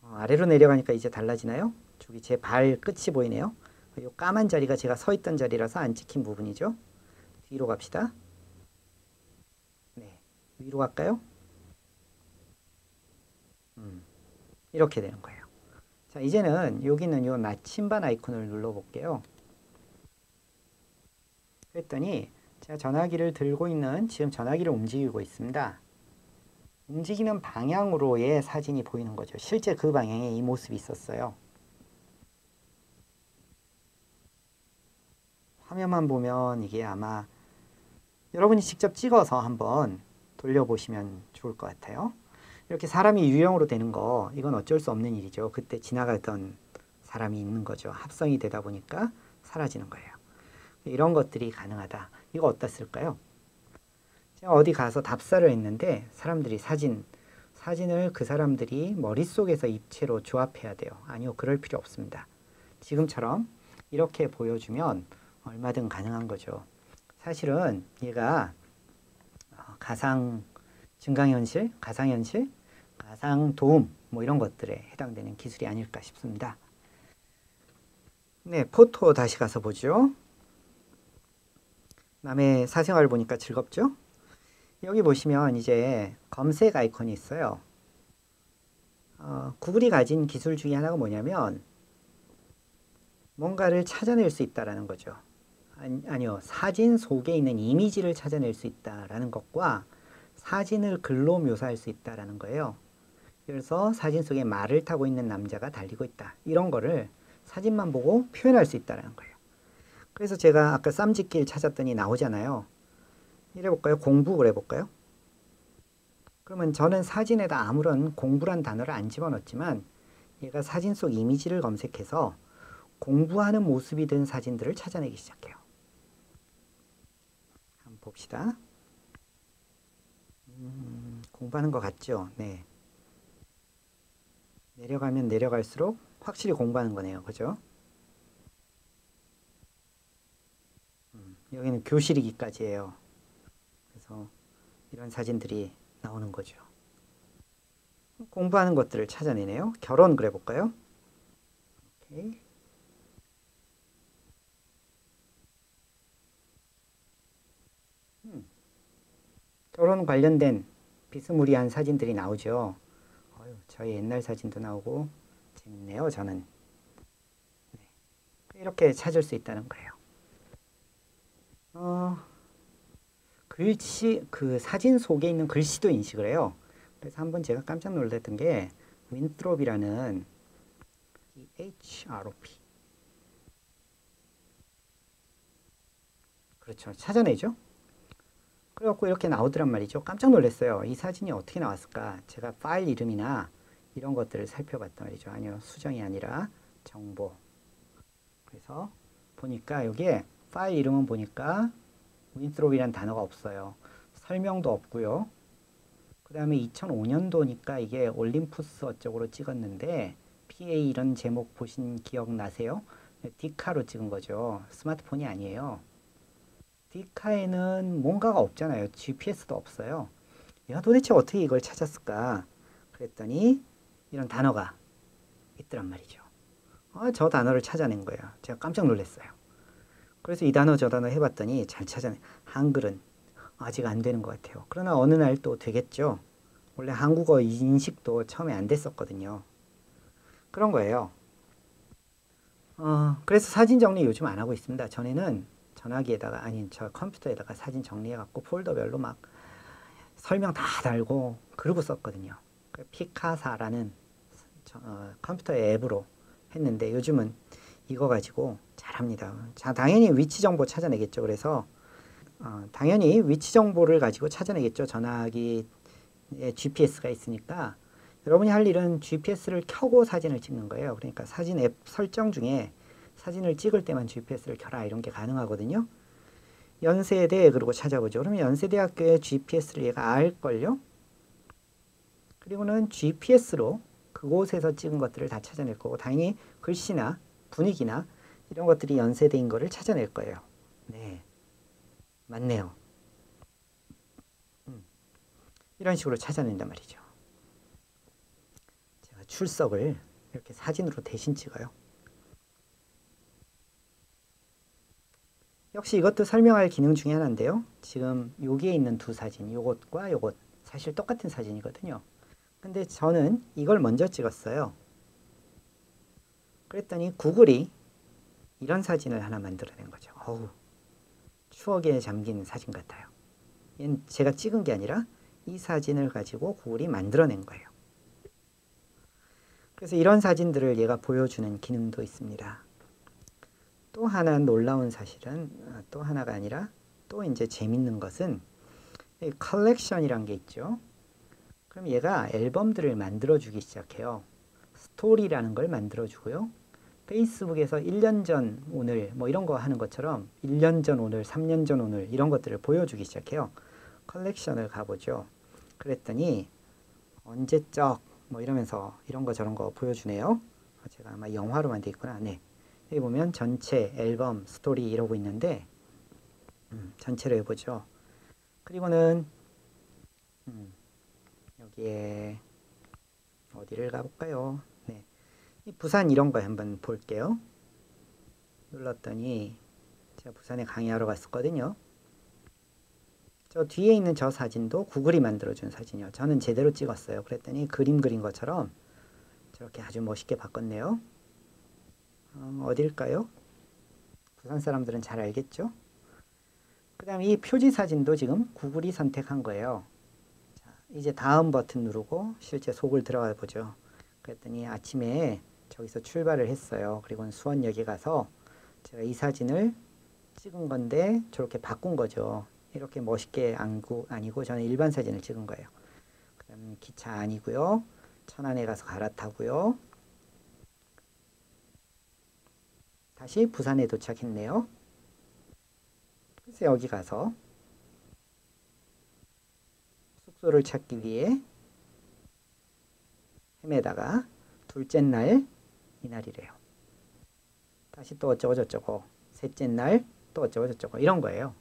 아래로 내려가니까 이제 달라지나요? 저기 제 발 끝이 보이네요. 이 까만 자리가 제가 서 있던 자리라서 안 찍힌 부분이죠. 뒤로 갑시다. 네, 위로 갈까요? 이렇게 되는 거예요. 자, 이제는 여기는 요 나침반 아이콘을 눌러볼게요. 그랬더니 제가 전화기를 들고 있는 지금 전화기를 움직이고 있습니다. 움직이는 방향으로의 사진이 보이는 거죠. 실제 그 방향에 이 모습이 있었어요. 화면만 보면 이게 아마 여러분이 직접 찍어서 한번 돌려보시면 좋을 것 같아요. 이렇게 사람이 유형으로 되는 거 이건 어쩔 수 없는 일이죠. 그때 지나가던 사람이 있는 거죠. 합성이 되다 보니까 사라지는 거예요. 이런 것들이 가능하다. 이거 어디다 쓸까요? 제가 어디 가서 답사를 했는데 사람들이 사진을 그 사람들이 머릿속에서 입체로 조합해야 돼요. 아니요, 그럴 필요 없습니다. 지금처럼 이렇게 보여주면 얼마든 가능한 거죠. 사실은 얘가 가상 증강현실, 가상현실, 가상도움 뭐 이런 것들에 해당되는 기술이 아닐까 싶습니다. 네, 포토 다시 가서 보죠. 남의 사생활을 보니까 즐겁죠? 여기 보시면 이제 검색 아이콘이 있어요. 구글이 가진 기술 중에 하나가 뭐냐면 뭔가를 찾아낼 수 있다라는 거죠. 아니요, 사진 속에 있는 이미지를 찾아낼 수 있다라는 것과 사진을 글로 묘사할 수 있다라는 거예요. 그래서 사진 속에 말을 타고 있는 남자가 달리고 있다. 이런 거를 사진만 보고 표현할 수 있다라는 거예요. 그래서 제가 아까 쌈짓길 찾았더니 나오잖아요. 이래볼까요? 공부 그래볼까요? 그러면 저는 사진에다 아무런 공부란 단어를 안 집어넣었지만 얘가 사진 속 이미지를 검색해서 공부하는 모습이 든 사진들을 찾아내기 시작해요. 한번 봅시다. 공부하는 것 같죠? 네. 내려가면 내려갈수록 확실히 공부하는 거네요. 그죠? 여기는 교실이기까지예요. 그래서 이런 사진들이 나오는 거죠. 공부하는 것들을 찾아내네요. 결혼 그래 볼까요? 오케이. 결혼 관련된 비스무리한 사진들이 나오죠. 저희 옛날 사진도 나오고 재밌네요. 저는 네. 이렇게 찾을 수 있다는 거예요. 글씨, 그 사진 속에 있는 글씨도 인식을 해요. 그래서 한번 제가 깜짝 놀랐던 게 윈트롭이라는 HROP 그렇죠. 찾아내죠. 그래갖고 이렇게 나오더란 말이죠. 깜짝 놀랐어요. 이 사진이 어떻게 나왔을까? 제가 파일 이름이나 이런 것들을 살펴봤단 말이죠. 아니요, 수정이 아니라 정보. 그래서 보니까 여기에 파일 이름은 보니까 윈스롭이라는 단어가 없어요. 설명도 없고요. 그 다음에 2005년도니까 이게 올림푸스 어쩌고로 찍었는데 PA 이런 제목 보신 기억 나세요? 디카로 찍은 거죠. 스마트폰이 아니에요. 디카에는 뭔가가 없잖아요. GPS도 없어요. 얘가 도대체 어떻게 이걸 찾았을까? 그랬더니 이런 단어가 있더란 말이죠. 저 단어를 찾아낸 거예요. 제가 깜짝 놀랐어요. 그래서 이 단어 저 단어 해봤더니 잘 찾아내. 한글은 아직 안 되는 것 같아요. 그러나 어느 날 또 되겠죠. 원래 한국어 인식도 처음에 안 됐었거든요. 그런 거예요. 그래서 사진 정리 요즘 안 하고 있습니다. 전에는 전화기에다가 아니 저 컴퓨터에다가 사진 정리해갖고 폴더별로 막 설명 다 달고 그러고 썼거든요. 피카사라는 컴퓨터 앱으로 했는데 요즘은 이거 가지고 잘합니다. 자, 당연히 위치 정보 찾아내겠죠. 그래서 당연히 위치 정보를 가지고 찾아내겠죠. 전화기에 GPS가 있으니까 여러분이 할 일은 GPS를 켜고 사진을 찍는 거예요. 그러니까 사진 앱 설정 중에 사진을 찍을 때만 GPS를 켜라 이런 게 가능하거든요. 연세대 그러고 찾아보죠. 그러면 연세대학교의 GPS를 얘가 알걸요. 그리고는 GPS로 그곳에서 찍은 것들을 다 찾아낼 거고 당연히 글씨나 분위기나 이런 것들이 연세대인 거를 찾아낼 거예요. 네, 맞네요. 이런 식으로 찾아낸단 말이죠. 제가 출석을 이렇게 사진으로 대신 찍어요. 역시 이것도 설명할 기능 중에 하나인데요. 지금 여기에 있는 두 사진, 요것과 요것 사실 똑같은 사진이거든요. 근데 저는 이걸 먼저 찍었어요. 그랬더니 구글이 이런 사진을 하나 만들어낸 거죠. 어우, 추억에 잠긴 사진 같아요. 얘는 제가 찍은 게 아니라 이 사진을 가지고 구글이 만들어낸 거예요. 그래서 이런 사진들을 얘가 보여주는 기능도 있습니다. 또 하나 놀라운 사실은 또 하나가 아니라 또 이제 재밌는 것은 이 컬렉션이란 게 있죠. 그럼 얘가 앨범들을 만들어주기 시작해요. 스토리라는 걸 만들어주고요. 페이스북에서 1년 전 오늘 뭐 이런 거 하는 것처럼 1년 전 오늘, 3년 전 오늘 이런 것들을 보여주기 시작해요. 컬렉션을 가보죠. 그랬더니 언제적 뭐 이러면서 이런 거 저런 거 보여주네요. 제가 아마 영화로만 돼 있구나. 네. 여기 보면 전체 앨범 스토리 이러고 있는데 전체로 해보죠. 그리고는 여기에 어디를 가볼까요? 네, 이 부산 이런 거 한번 볼게요. 눌렀더니 제가 부산에 강의하러 갔었거든요. 저 뒤에 있는 저 사진도 구글이 만들어준 사진이요. 저는 제대로 찍었어요. 그랬더니 그림 그린 것처럼 저렇게 아주 멋있게 바꿨네요. 어딜까요? 부산 사람들은 잘 알겠죠? 그 다음에 이 표지 사진도 지금 구글이 선택한 거예요. 자, 이제 다음 버튼 누르고 실제 속을 들어가 보죠. 그랬더니 아침에 저기서 출발을 했어요. 그리고 수원역에 가서 제가 이 사진을 찍은 건데 저렇게 바꾼 거죠. 이렇게 멋있게 아니고 저는 일반 사진을 찍은 거예요. 그다음 기차 아니고요. 천안에 가서 갈아타고요. 다시 부산에 도착했네요. 그래서 여기 가서 숙소를 찾기 위해 헤매다가 둘째 날 이날이래요. 다시 또 어쩌고 저쩌고 셋째 날 또 어쩌고 저쩌고 이런 거예요.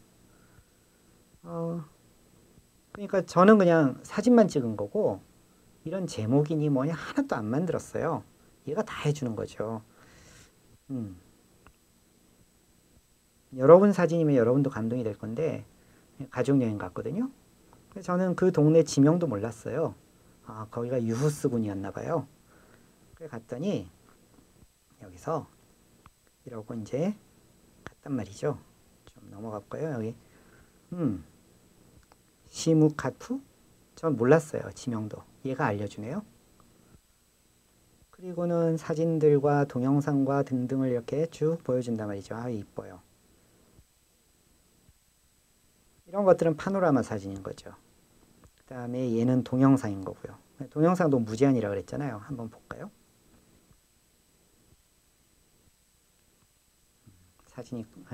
그러니까 저는 그냥 사진만 찍은 거고 이런 제목이니 뭐냐 하나도 안 만들었어요. 얘가 다 해주는 거죠. 여러분 사진이면 여러분도 감동이 될 건데 가족여행 갔거든요. 그래서 저는 그 동네 지명도 몰랐어요. 아, 거기가 유후스군이었나 봐요. 그래 갔더니 여기서 이러고 이제 갔단 말이죠. 좀 넘어가 볼까요? 여기 시무카투? 전 몰랐어요. 지명도. 얘가 알려주네요. 그리고는 사진들과 동영상과 등등을 이렇게 쭉 보여준단 말이죠. 아, 이뻐요. 이런 것들은 파노라마 사진인 거죠. 그 다음에 얘는 동영상인 거고요. 동영상도 무제한이라고 그랬잖아요. 한번 볼까요?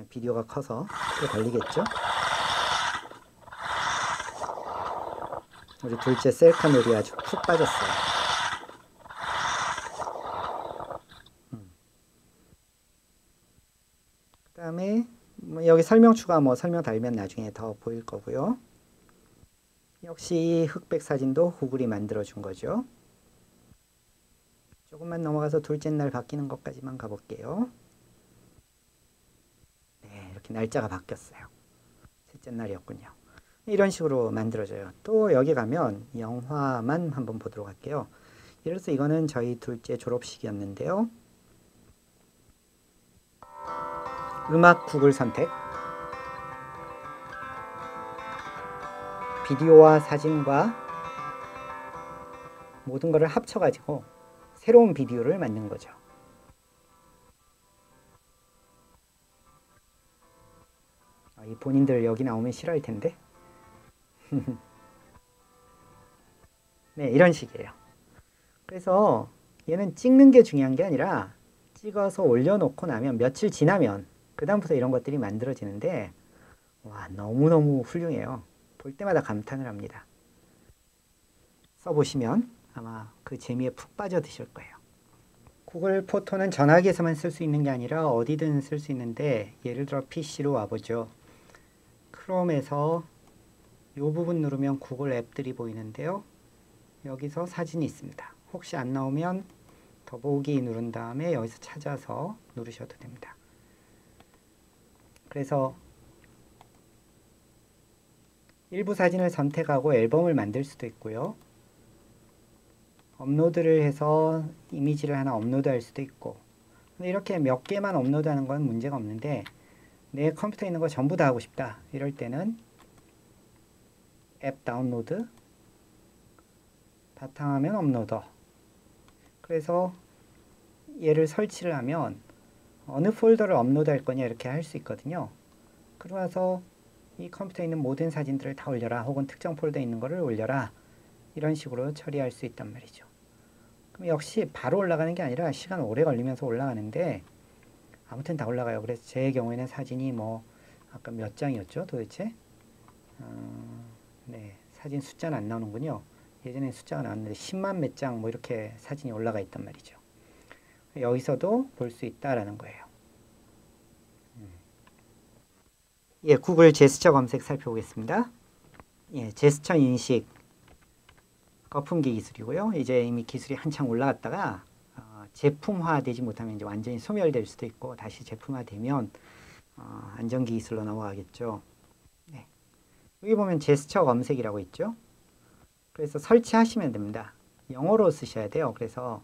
비디오가 커서 꽤 걸리겠죠? 우리 둘째 셀카놀이 아주 푹 빠졌어요. 그 다음에 여기 설명 추가 설명 달면 나중에 더 보일 거고요. 역시 흑백 사진도 구글이 만들어준 거죠. 조금만 넘어가서 둘째 날 바뀌는 것까지만 가볼게요. 네, 이렇게 날짜가 바뀌었어요. 셋째 날이었군요. 이런 식으로 만들어져요. 또 여기 가면 영화만 한번 보도록 할게요. 예를 들어서 이거는 저희 둘째 졸업식이었는데요. 음악 구글 선택. 비디오와 사진과 모든 것을 합쳐가지고 새로운 비디오를 만든 거죠. 이 본인들 여기 나오면 싫어할 텐데. 네, 이런 식이에요. 그래서 얘는 찍는 게 중요한 게 아니라 찍어서 올려놓고 나면 며칠 지나면 그 다음부터 이런 것들이 만들어지는데 와, 너무너무 훌륭해요. 볼 때마다 감탄을 합니다. 써보시면 아마 그 재미에 푹 빠져드실 거예요. 구글 포토는 전화기에서만 쓸 수 있는 게 아니라 어디든 쓸 수 있는데 예를 들어 PC로 와보죠. 크롬에서 이 부분 누르면 구글 앱들이 보이는데요. 여기서 사진이 있습니다. 혹시 안 나오면 더보기 누른 다음에 여기서 찾아서 누르셔도 됩니다. 그래서 일부 사진을 선택하고 앨범을 만들 수도 있고요. 업로드를 해서 이미지를 하나 업로드할 수도 있고 근데 이렇게 몇 개만 업로드하는 건 문제가 없는데 내 컴퓨터에 있는 거 전부 다 하고 싶다. 이럴 때는 앱 다운로드 바탕화면 업로더 그래서 얘를 설치를 하면 어느 폴더를 업로드할 거냐 이렇게 할 수 있거든요. 그러고 나서 이 컴퓨터에 있는 모든 사진들을 다 올려라 혹은 특정 폴더에 있는 거를 올려라 이런 식으로 처리할 수 있단 말이죠. 그럼 역시 바로 올라가는 게 아니라 시간 오래 걸리면서 올라가는데 아무튼 다 올라가요. 그래서 제 경우에는 사진이 아까 몇 장이었죠 도대체? 네, 사진 숫자는 안 나오는군요. 예전에 숫자가 나왔는데 10만 몇 장 이렇게 사진이 올라가 있단 말이죠. 여기서도 볼 수 있다라는 거예요. 예, 구글 제스처 검색 살펴보겠습니다. 예, 제스처 인식 거품기 기술이고요. 이제 이미 기술이 한창 올라갔다가 제품화되지 못하면 이제 완전히 소멸될 수도 있고 다시 제품화되면 안전기 기술로 넘어가겠죠. 네. 여기 보면 제스처 검색이라고 있죠. 그래서 설치하시면 됩니다. 영어로 쓰셔야 돼요. 그래서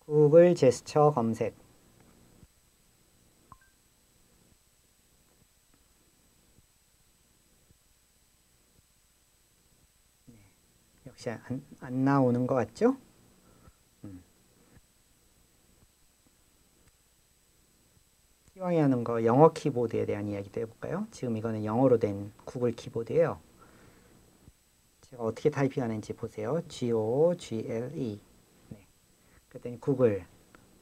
구글 제스처 검색. 네. 역시 안 나오는 것 같죠? 이왕에 하는 거 영어 키보드에 대한 이야기도 해볼까요? 지금 이거는 영어로 된 구글 키보드예요. 제가 어떻게 타이핑하는지 보세요. G-O-G-L-E. 네. 그랬더니 구글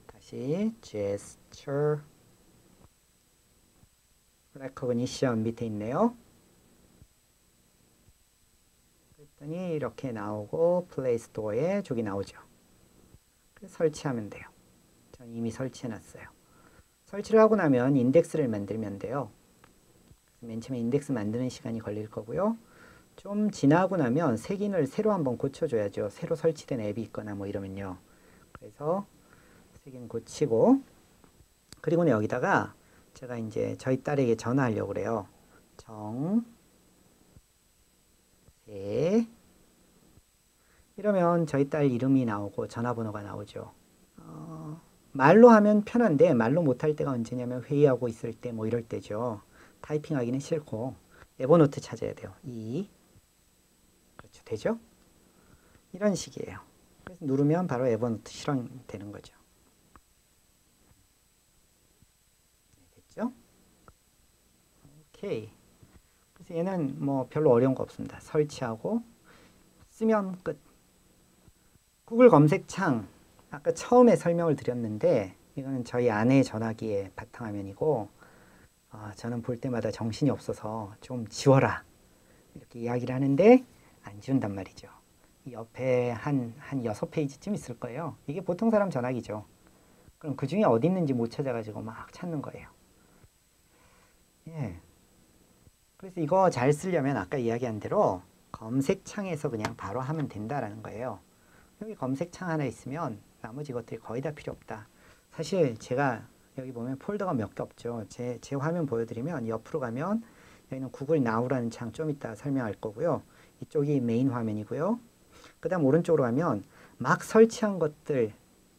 다시 gesture recognition 밑에 있네요. 그랬더니 이렇게 나오고 플레이 스토어에 저기 나오죠. 그래서 설치하면 돼요. 전 이미 설치해 놨어요. 설치를 하고 나면 인덱스를 만들면 돼요. 맨 처음에 인덱스 만드는 시간이 걸릴 거고요. 좀 지나고 나면 색인을 새로 한번 고쳐줘야죠. 새로 설치된 앱이 있거나 뭐 이러면요. 그래서 색인 고치고 그리고 여기다가 제가 이제 저희 딸에게 전화하려고 그래요. 정세 이러면 저희 딸 이름이 나오고 전화번호가 나오죠. 말로 하면 편한데 말로 못할 때가 언제냐면 회의하고 있을 때 뭐 이럴 때죠. 타이핑하기는 싫고 에버노트 찾아야 돼요. 그렇죠. 되죠? 이런 식이에요. 그래서 누르면 바로 에버노트 실행되는 거죠. 네, 됐죠? 오케이. 그래서 얘는 뭐 별로 어려운 거 없습니다. 설치하고 쓰면 끝. 구글 검색창 아까 처음에 설명을 드렸는데 이거는 저희 아내의 전화기의 바탕화면이고 저는 볼 때마다 정신이 없어서 좀 지워라 이렇게 이야기를 하는데 안 지운단 말이죠. 이 옆에 한 6페이지쯤 있을 거예요. 이게 보통 사람 전화기죠. 그럼 그 중에 어디 있는지 못 찾아가지고 막 찾는 거예요. 예. 그래서 이거 잘 쓰려면 아까 이야기한 대로 검색창에서 그냥 바로 하면 된다라는 거예요. 여기 검색창 하나 있으면 나머지 것들이 거의 다 필요 없다. 사실 제가 여기 보면 폴더가 몇 개 없죠. 제 화면 보여드리면 옆으로 가면 여기는 구글 나우라는 창 좀 이따 설명할 거고요. 이쪽이 메인 화면이고요. 그 다음 오른쪽으로 가면 막 설치한 것들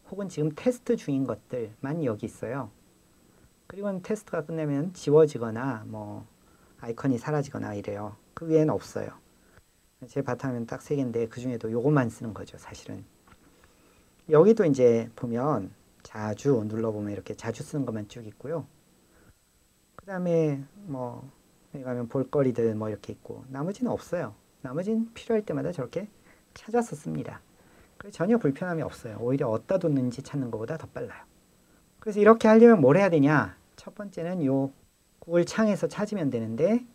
혹은 지금 테스트 중인 것들만 여기 있어요. 그리고 테스트가 끝나면 지워지거나 뭐 아이콘이 사라지거나 이래요. 그 위에는 없어요. 제 바탕화면 딱 3개인데 그 중에도 요것만 쓰는 거죠. 사실은. 여기도 이제 보면 자주 눌러보면 이렇게 자주 쓰는 것만 쭉 있고요. 그 다음에 뭐 여기 가면 볼거리들 뭐 이렇게 있고 나머지는 없어요. 나머지는 필요할 때마다 저렇게 찾아서 씁니다. 그래서 전혀 불편함이 없어요. 오히려 어디다 뒀는지 찾는 것보다 더 빨라요. 그래서 이렇게 하려면 뭘 해야 되냐? 첫 번째는 요 구글 창에서 찾으면 되는데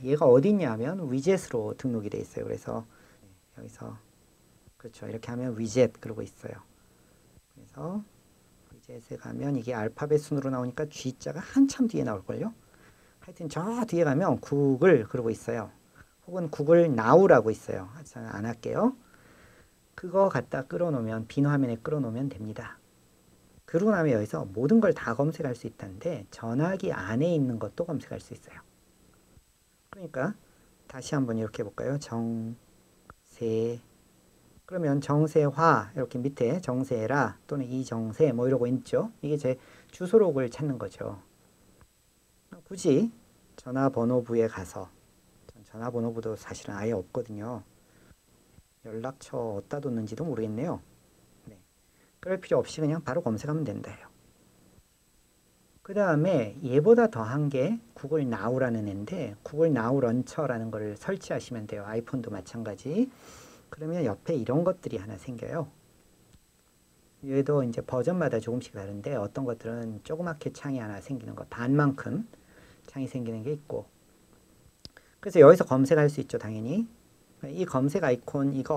얘가 어디 있냐 하면 위젯으로 등록이 돼 있어요. 그래서 여기서 그렇죠. 이렇게 하면 위젯 그러고 있어요. 그래서 위젯에 가면 이게 알파벳 순으로 나오니까 G자가 한참 뒤에 나올걸요. 하여튼 저 뒤에 가면 구글 그러고 있어요. 혹은 구글 나우라고 있어요. 저는 안 할게요. 그거 갖다 끌어놓으면 빈 화면에 끌어놓으면 됩니다. 그러고 나면 여기서 모든 걸 다 검색할 수 있다는데 전화기 안에 있는 것도 검색할 수 있어요. 그러니까 다시 한번 이렇게 해볼까요? 정세 그러면 정세화 이렇게 밑에 정세라 또는 이정세 뭐 이러고 있죠. 이게 제 주소록을 찾는 거죠. 굳이 전화번호부에 가서 전화번호부도 사실은 아예 없거든요. 연락처 어디다 뒀는지도 모르겠네요. 네. 그럴 필요 없이 그냥 바로 검색하면 된다요. 그 다음에 얘보다 더한 게 구글 나우라는 애인데 구글 나우 런처라는 걸 설치하시면 돼요. 아이폰도 마찬가지. 그러면 옆에 이런 것들이 하나 생겨요. 얘도 이제 버전마다 조금씩 다른데 어떤 것들은 조그맣게 창이 하나 생기는 거 반만큼 창이 생기는 게 있고 그래서 여기서 검색할 수 있죠. 당연히 이 검색 아이콘 이거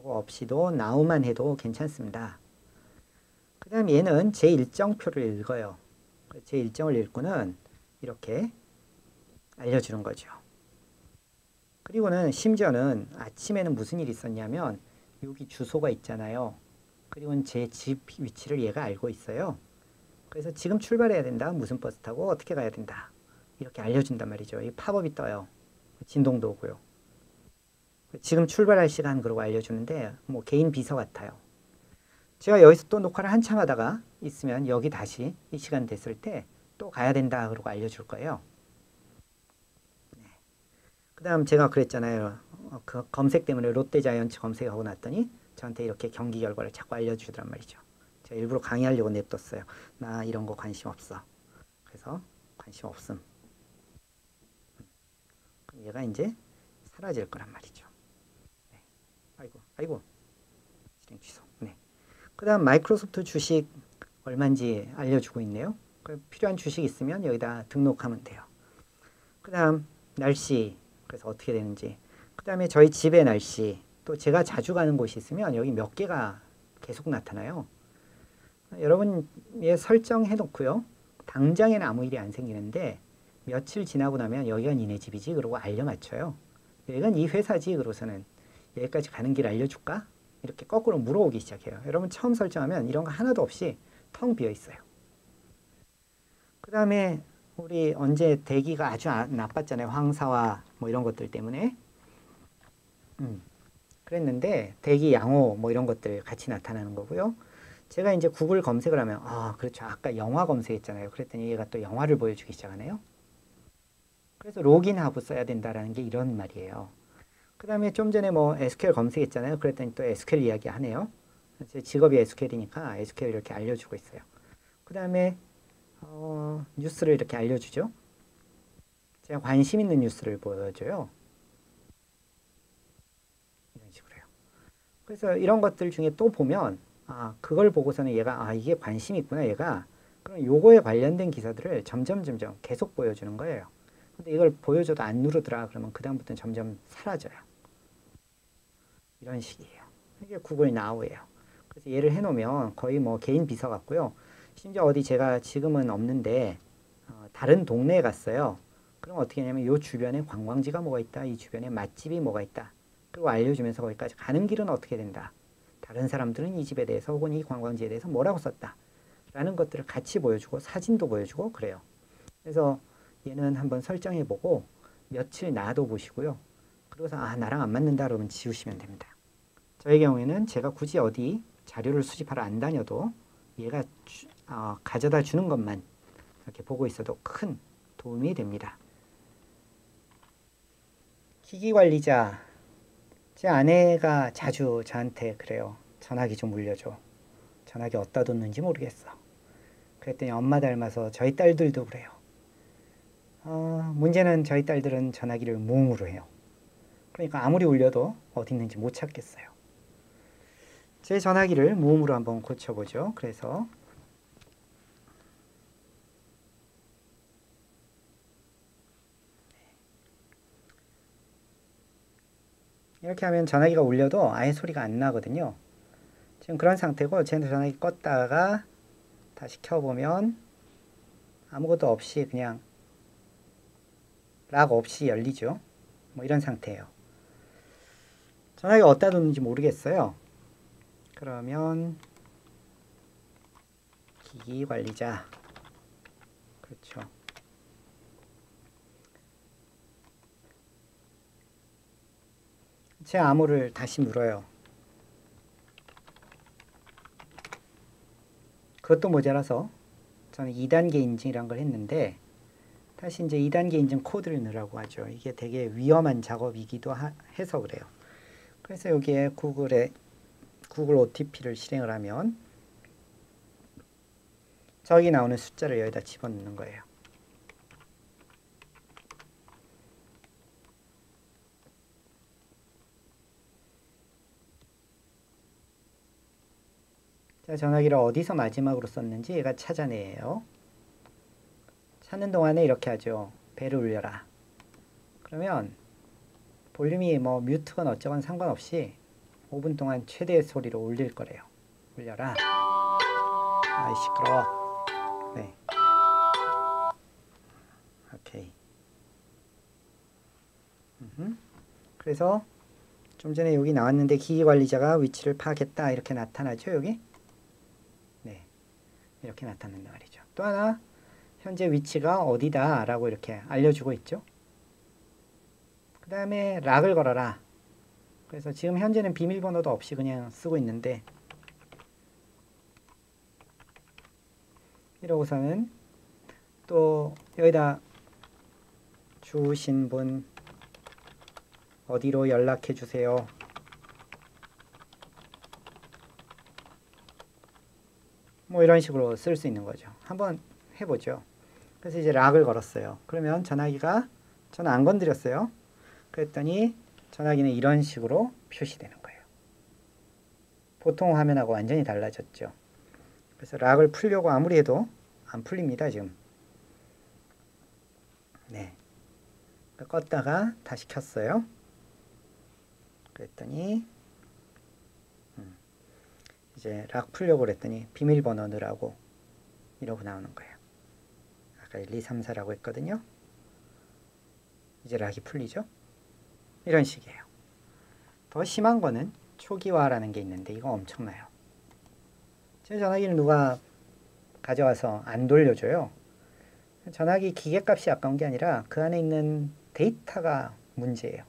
없이도 나우만 해도 괜찮습니다. 그 다음 얘는 제 일정표를 읽어요. 제 일정을 읽고는 이렇게 알려주는 거죠. 그리고는 심지어는 아침에는 무슨 일이 있었냐면 여기 주소가 있잖아요. 그리고는 제 집 위치를 얘가 알고 있어요. 그래서 지금 출발해야 된다. 무슨 버스 타고 어떻게 가야 된다. 이렇게 알려준단 말이죠. 이 팝업이 떠요. 진동도 오고요. 지금 출발할 시간 그러고 알려주는데 뭐 개인 비서 같아요. 제가 여기서 또 녹화를 한참 하다가 있으면 여기 다시 이 시간 됐을 때 또 가야 된다 그러고 알려줄 거예요. 그 다음 제가 그랬잖아요. 그 검색 때문에 롯데자이언츠 검색하고 났더니 저한테 이렇게 경기 결과를 자꾸 알려주더란 말이죠. 제가 일부러 강의하려고 냅뒀어요. 나 이런 거 관심 없어. 그래서 관심 없음. 그럼 얘가 이제 사라질 거란 말이죠. 네. 아이고. 실행 취소. 네. 그 다음 마이크로소프트 주식 얼마인지 알려주고 있네요. 필요한 주식 있으면 여기다 등록하면 돼요. 그 다음 날씨. 그래서 어떻게 되는지. 그 다음에 저희 집의 날씨. 또 제가 자주 가는 곳이 있으면 여기 몇 개가 계속 나타나요. 여러분 얘 설정해 놓고요. 당장에는 아무 일이 안 생기는데 며칠 지나고 나면 여기가 니네 집이지 그러고 알려 맞춰요. 여기가 네 회사지 그러고서는 여기까지 가는 길 알려줄까? 이렇게 거꾸로 물어오기 시작해요. 여러분 처음 설정하면 이런 거 하나도 없이 텅 비어 있어요. 그 다음에 우리 언제 대기가 아주 나빴잖아요. 황사와 뭐 이런 것들 때문에. 그랬는데 대기 양호 뭐 이런 것들 같이 나타나는 거고요. 제가 이제 구글 검색을 하면 그렇죠. 아까 영화 검색했잖아요. 그랬더니 얘가 또 영화를 보여주기 시작하네요. 그래서 로그인하고 써야 된다라는 게 이런 말이에요. 그 다음에 좀 전에 뭐 SQL 검색했잖아요. 그랬더니 또 SQL 이야기 하네요. 제 직업이 SQL이니까 SQL 이렇게 알려주고 있어요. 그 다음에 뉴스를 이렇게 알려주죠. 제가 관심 있는 뉴스를 보여줘요. 이런 식으로요. 그래서 이런 것들 중에 또 보면 그걸 보고서는 얘가 이게 관심이 있구나 얘가. 그럼 요거에 관련된 기사들을 점점 계속 보여주는 거예요. 근데 이걸 보여줘도 안 누르더라 그러면 그 다음부터는 점점 사라져요. 이런 식이에요. 이게 구글 나우예요. 그래서 얘를 해놓으면 거의 뭐 개인 비서 같고요. 심지어 어디 제가 지금은 없는데 다른 동네에 갔어요. 그럼 어떻게 하냐면 요 주변에 관광지가 뭐가 있다. 이 주변에 맛집이 뭐가 있다. 그리고 알려주면서 거기까지 가는 길은 어떻게 된다. 다른 사람들은 이 집에 대해서 혹은 이 관광지에 대해서 뭐라고 썼다. 라는 것들을 같이 보여주고 사진도 보여주고 그래요. 그래서 얘는 한번 설정해보고 며칠 놔둬보시고요. 그러고서 나랑 안 맞는다 그러면 지우시면 됩니다. 저의 경우에는 제가 굳이 어디 자료를 수집하러 안 다녀도 얘가 가져다 주는 것만 이렇게 보고 있어도 큰 도움이 됩니다. 기기관리자. 제 아내가 자주 저한테 그래요. 전화기 좀 울려줘. 전화기 어디다 뒀는지 모르겠어. 그랬더니 엄마 닮아서 저희 딸들도 그래요. 문제는 저희 딸들은 전화기를 무음으로 해요. 그러니까 아무리 울려도 어디 있는지 못 찾겠어요. 제 전화기를 무음으로 한번 고쳐보죠. 그래서 이렇게 하면 전화기가 울려도 아예 소리가 안 나거든요. 지금 그런 상태고 제 전화기 껐다가 다시 켜보면 아무것도 없이 그냥 락 없이 열리죠. 뭐 이런 상태예요. 전화기가 어디다 뒀는지 모르겠어요. 그러면 기기 관리자. 그렇죠. 제 암호를 다시 물어요. 그것도 모자라서 저는 2단계 인증이란 걸 했는데 다시 이제 2단계 인증 코드를 넣으라고 하죠. 이게 되게 위험한 작업이기도 해서 그래요. 그래서 여기에 구글 OTP를 실행을 하면 저기 나오는 숫자를 여기다 집어넣는 거예요. 자, 전화기를 어디서 마지막으로 썼는지 얘가 찾아내요. 찾는 동안에 이렇게 하죠. 벨을 울려라. 그러면 볼륨이 뭐 뮤트건 어쩌건 상관없이 5분 동안 최대의 소리로 울릴 거래요. 울려라. 아이 시끄러워. 네. 오케이. 그래서 좀 전에 여기 나왔는데 기기관리자가 위치를 파악했다 이렇게 나타나죠. 여기. 네. 이렇게 나타난단 말이죠. 또 하나 현재 위치가 어디다 라고 이렇게 알려주고 있죠. 그 다음에 락을 걸어라. 그래서 지금 현재는 비밀번호도 없이 그냥 쓰고 있는데 이러고서는 또 여기다 주신 분 어디로 연락해 주세요. 뭐 이런 식으로 쓸 수 있는 거죠. 한번 해보죠. 그래서 이제 락을 걸었어요. 그러면 전화기가 저는 안 건드렸어요. 그랬더니 전화기는 이런 식으로 표시되는 거예요. 보통 화면하고 완전히 달라졌죠. 그래서 락을 풀려고 아무리 해도 안 풀립니다. 지금. 네. 껐다가 다시 켰어요. 그랬더니 이제 락 풀려고 그랬더니 비밀번호 넣으라고 이러고 나오는 거예요. 아까 1, 2, 3, 4라고 했거든요. 이제 락이 풀리죠. 이런 식이에요. 더 심한 거는 초기화라는 게 있는데 이거 엄청나요. 제 전화기를 누가 가져와서 안 돌려줘요. 전화기 기계값이 아까운 게 아니라 그 안에 있는 데이터가 문제예요.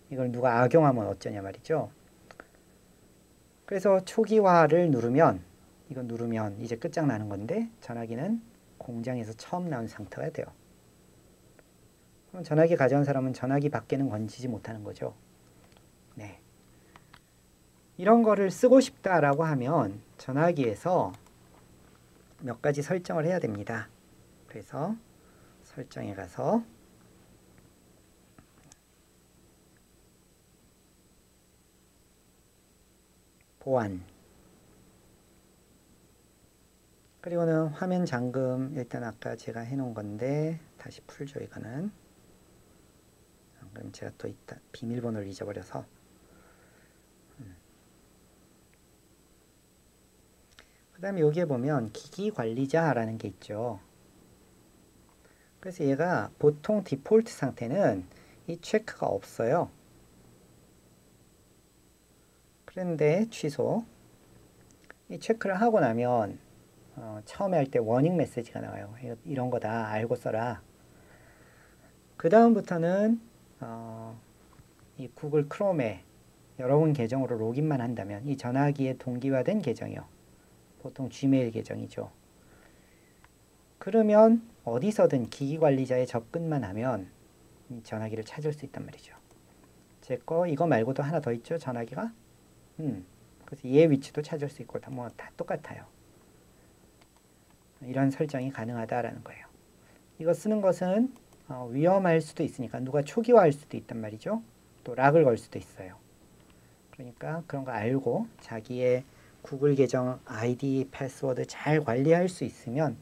이걸 누가 악용하면 어쩌냐 말이죠. 그래서 초기화를 누르면 이거 누르면 이제 끝장나는 건데 전화기는 공장에서 처음 나온 상태가 돼요. 그럼 전화기 가져온 사람은 전화기 밖에는 건지지 못하는 거죠. 네. 이런 거를 쓰고 싶다라고 하면 전화기에서 몇 가지 설정을 해야 됩니다. 그래서 설정에 가서 보안 그리고는 화면 잠금 일단 아까 제가 해놓은 건데 다시 풀죠. 이거는 그럼 제가 또 이따 비밀번호를 잊어버려서 그 다음에 여기에 보면 기기관리자라는 게 있죠. 그래서 얘가 보통 디폴트 상태는 이 체크가 없어요. 그런데 취소 이 체크를 하고 나면 처음에 할 때 워닝 메시지가 나와요. 이런 거다 알고 써라. 그 다음부터는 이 구글 크롬에 여러분 계정으로 로그인만 한다면 이 전화기에 동기화된 계정이요. 보통 지메일 계정이죠. 그러면 어디서든 기기관리자에 접근만 하면 이 전화기를 찾을 수 있단 말이죠. 제 거 이거 말고도 하나 더 있죠. 전화기가. 그래서 얘 위치도 찾을 수 있고 다 똑같아요. 이런 설정이 가능하다라는 거예요. 이거 쓰는 것은 위험할 수도 있으니까 누가 초기화할 수도 있단 말이죠. 또 락을 걸 수도 있어요. 그러니까 그런 거 알고 자기의 구글 계정 아이디, 패스워드 잘 관리할 수 있으면